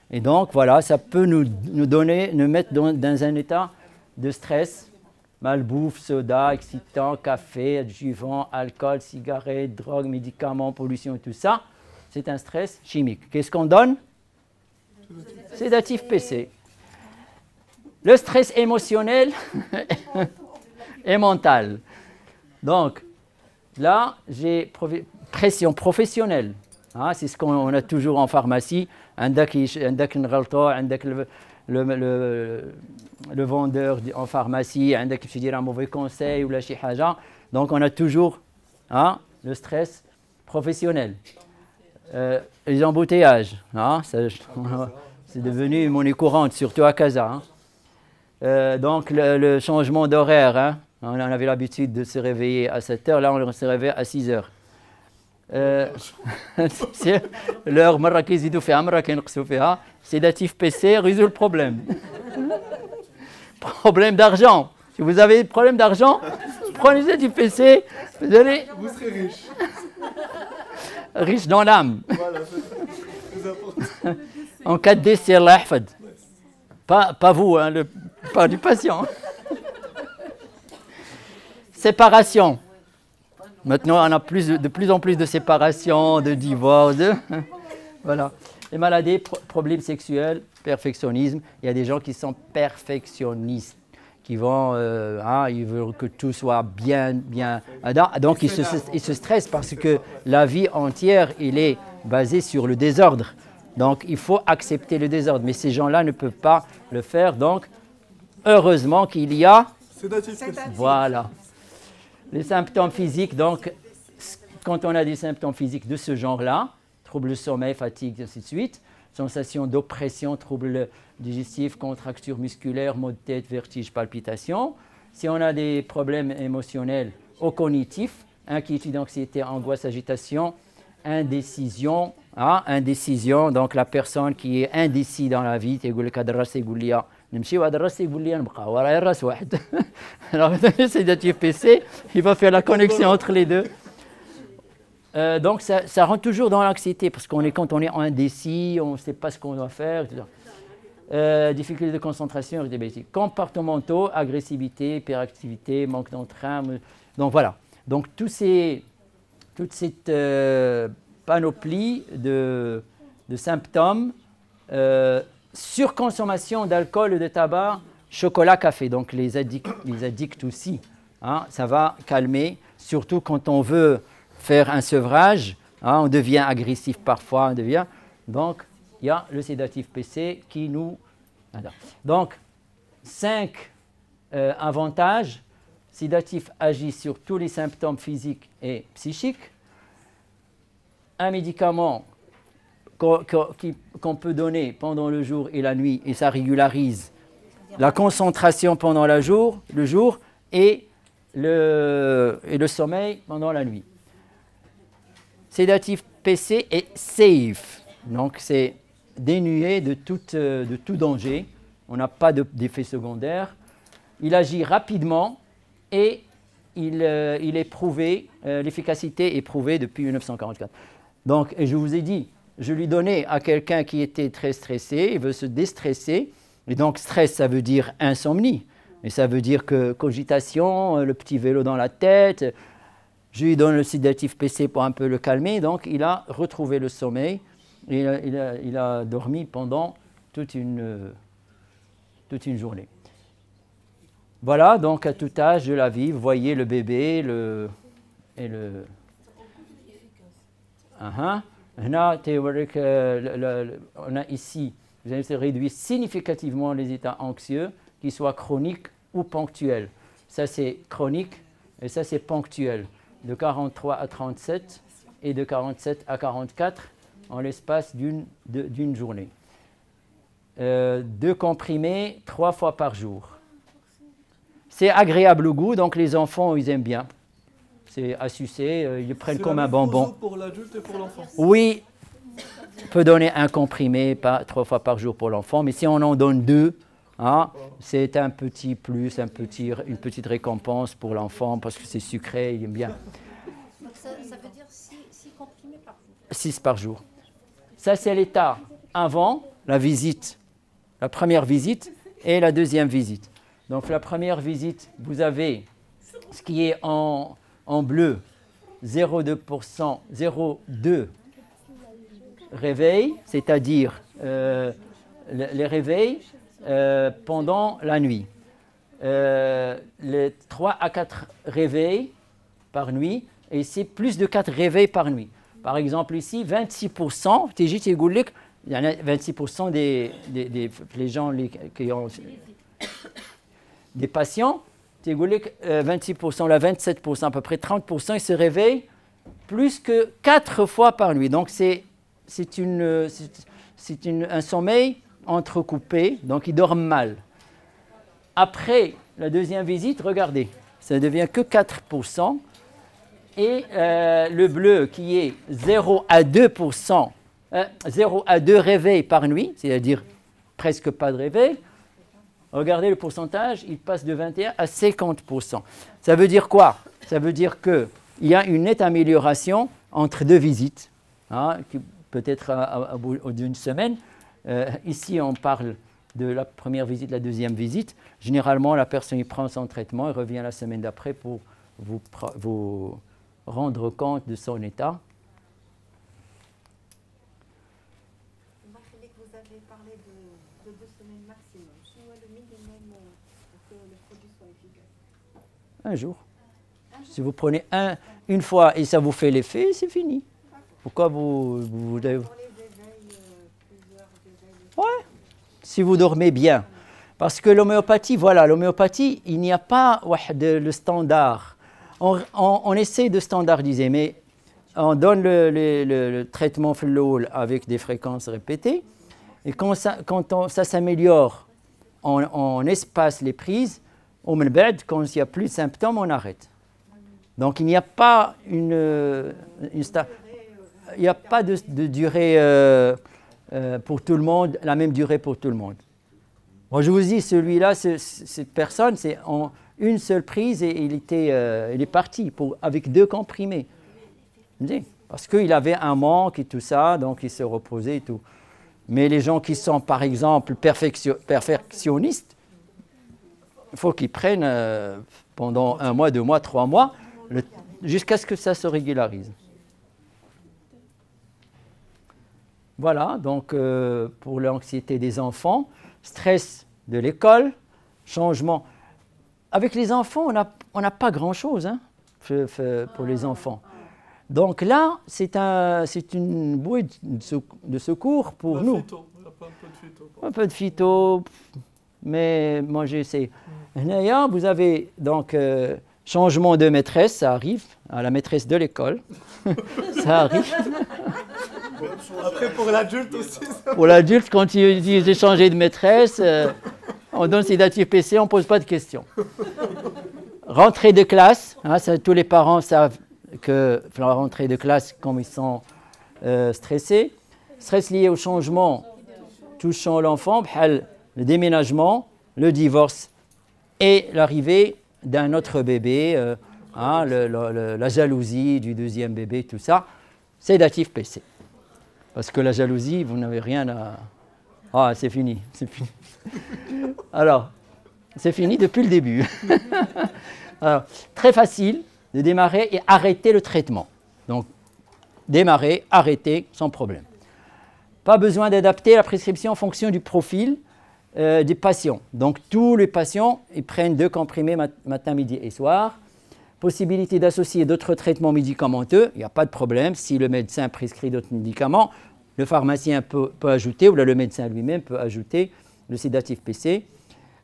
Et donc, voilà, ça peut nous mettre dans un état de stress. Malbouffe, soda, excitant, café, adjuvant, alcool, cigarettes, drogue, médicaments, pollution et tout ça. C'est un stress chimique. Qu'est-ce qu'on donne? Sédatif PC. Le stress émotionnel et mental. Donc, là, j'ai pression professionnelle. C'est ce qu'on a toujours en pharmacie. Le vendeur en pharmacie, un mauvais conseil ou la chihaja. Donc, on a toujours le stress professionnel. Les embouteillages, c'est devenu monnaie courante, surtout à Casa. Donc, le changement d'horaire. On avait l'habitude de se réveiller à 7 heures, là, on se réveille à 6 heures. leur مرة كيزيدوا فيها مرة كينقصوا فيها. Sédatif PC résout le problème. Problème d'argent. Si vous avez des problèmes d'argent, prenez sédatif PC, vous allez Vous serez riche. riche dans l'âme. Voilà, c'est plus important. En cas de décès, Allah yahfad. Pas vous, hein, pas du patient. Séparation. Maintenant, on a de plus en plus de séparations, de divorces. Voilà. Les maladies, problèmes sexuels, perfectionnisme. Il y a des gens qui sont perfectionnistes, qui vont, ils veulent que tout soit bien. Donc, ils se stressent parce que la vie entière, il est basée sur le désordre. Donc, il faut accepter le désordre. Mais ces gens-là ne peuvent pas le faire. Donc, heureusement qu'il y a... Sédatif. Voilà. Les symptômes physiques, donc, quand on a des symptômes physiques de ce genre-là, troubles de sommeil, fatigue, ainsi de suite, sensation d'oppression, troubles digestifs, contractures musculaires, maux de tête, vertige, palpitations. Si on a des problèmes émotionnels ou cognitifs, inquiétude, anxiété, angoisse, agitation, indécision, indécision, donc la personne qui est indécis dans la vie, alors, le sédatif PC, il va faire la connexion entre les deux. Donc, ça rentre toujours dans l'anxiété, parce quand on est indécis, on ne sait pas ce qu'on doit faire, etc. Difficultés de concentration, comportementaux, agressivité, hyperactivité, manque d'entrain. Donc, voilà. Donc, toute cette panoplie de symptômes, surconsommation d'alcool et de tabac, chocolat, café, donc les addicts aussi, ça va calmer, surtout quand on veut faire un sevrage, on devient agressif parfois, donc il y a le sédatif PC qui nous... Donc, 5 avantages. Sédatif agit sur tous les symptômes physiques et psychiques. Un médicament qu'on peut donner pendant le jour et la nuit, et ça régularise la concentration pendant le jour et le sommeil pendant la nuit. Sédatif PC est safe, donc c'est dénué de tout danger, on n'a pas d'effet secondaire. Il agit rapidement et il est prouvé, l'efficacité est prouvée depuis 1944. Donc, et je vous ai dit, je lui donnais à quelqu'un qui était très stressé, il veut se déstresser. Et donc, stress, ça veut dire insomnie. Et ça veut dire que cogitation, le petit vélo dans la tête. Je lui donne le sédatif PC pour un peu le calmer. Donc, il a retrouvé le sommeil. Et il a dormi pendant toute une journée. Voilà, donc à tout âge de la vie, vous voyez le bébé on a ici, vous avez réduit significativement les états anxieux, qu'ils soient chroniques ou ponctuels. Ça, c'est chronique et ça, c'est ponctuel. De 43 à 37 et de 47 à 44 en l'espace d'une journée. 2 comprimés 3 fois par jour. C'est agréable au goût, donc les enfants, ils aiment bien. C'est à sucer, ils le prennent comme un bonbon. C'est pour l'adulte et pour l'enfant. Oui, on peut donner un comprimé 3 fois par jour pour l'enfant, mais si on en donne 2, c'est un petit plus, une petite récompense pour l'enfant parce que c'est sucré, il aime bien. Donc ça veut dire 6 comprimés par jour. 6 par jour. Ça, c'est l'état avant la visite, la première visite et la deuxième visite. Donc la première visite, vous avez ce qui est en bleu, 0,2%, 0,2 réveil, c'est-à-dire les réveils pendant la nuit. Les 3 à 4 réveils par nuit, et c'est plus de 4 réveils par nuit. Par exemple, ici, 26%, il y en a 26% des gens qui ont des patients, 26%, là 27%, à peu près 30%, ils se réveillent plus que 4 fois par nuit. Donc, c'est un sommeil entrecoupé, donc ils dorment mal. Après la deuxième visite, regardez, ça ne devient que 4%. et le bleu qui est 0 à 2%, 0 à 2 réveils par nuit, c'est-à-dire presque pas de réveil. Regardez le pourcentage, il passe de 21 à 50%. Ça veut dire quoi? Ça veut dire qu'il y a une nette amélioration entre deux visites, hein, peut-être au bout d'une semaine. Ici, on parle de la première visite, la deuxième visite. Généralement, la personne prend son traitement et revient la semaine d'après pour vous rendre compte de son état. Vous avez parlé de 2 semaines maximum. Quel est le minimum pour que le produit soit efficace? Un jour. Si vous prenez une fois et ça vous fait l'effet, c'est fini. Pourquoi vous devez... Pour les éveils, plusieurs éveils. Ouais, si vous dormez bien. Parce que l'homéopathie, voilà, l'homéopathie, il n'y a pas le standard. On essaie de standardiser, mais on donne le traitement flow avec des fréquences répétées. Et quand ça s'améliore, on espace les prises. Quand il n'y a plus de symptômes, on arrête. Donc il n'y a pas il n'y a pas de durée pour tout le monde, la même durée pour tout le monde. Moi, je vous dis, celui-là, cette personne, c'est en une seule prise et il est parti avec 2 comprimés. Parce qu'il avait un manque et tout ça, donc il se reposait et tout. Mais les gens qui sont, par exemple, perfectionnistes, il faut qu'ils prennent pendant 1 mois, 2 mois, 3 mois, jusqu'à ce que ça se régularise. Voilà, donc pour l'anxiété des enfants, stress de l'école, changement. Avec les enfants, on n'a pas grand-chose hein, pour les enfants. Donc là, c'est une bouée de secours pour nous. Un peu de phyto, mais moi j'essaie. Vous avez donc changement de maîtresse, ça arrive, à la maîtresse de l'école. Ça arrive. Après, pour l'adulte aussi. Pour l'adulte, quand il dit j'ai changé de maîtresse, on donne sédatif PC, on ne pose pas de questions. Rentrée de classe, hein, tous les parents savent que la rentrée de classe, comme ils sont stressés, stress lié au changement touchant l'enfant, le déménagement, le divorce et l'arrivée d'un autre bébé, la jalousie du deuxième bébé, tout ça, sédatif PC. Parce que la jalousie, vous n'avez rien à... Ah, c'est fini, c'est fini. Alors, c'est fini depuis le début. Alors, très facile de démarrer et arrêter le traitement. Donc, démarrer, arrêter, sans problème. Pas besoin d'adapter la prescription en fonction du profil des patients. Donc, tous les patients, ils prennent 2 comprimés matin, midi et soir. Possibilité d'associer d'autres traitements médicamenteux, il n'y a pas de problème. Si le médecin prescrit d'autres médicaments, le pharmacien peut ajouter, ou le médecin lui-même peut ajouter le sédatif PC.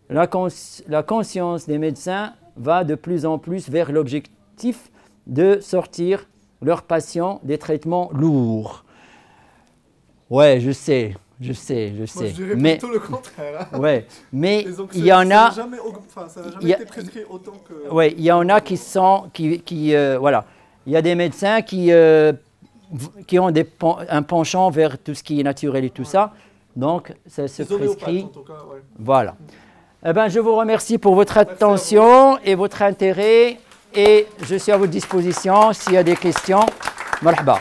La conscience des médecins va de plus en plus vers l'objectif de sortir leurs patients des traitements lourds. Ouais, je sais. Moi, je dirais mais, plutôt le contraire. Hein. Ouais, mais il y en a... Ça n'a jamais été prescrit autant que... Oui, il y en a qui sont... voilà. Il y a des médecins qui ont un penchant vers tout ce qui est naturel et tout ça. Donc, ça se prescrit. En tout cas, ouais. Voilà. Eh ben, je vous remercie pour votre attention et votre intérêt. Et je suis à votre disposition s'il y a des questions. Marhaba.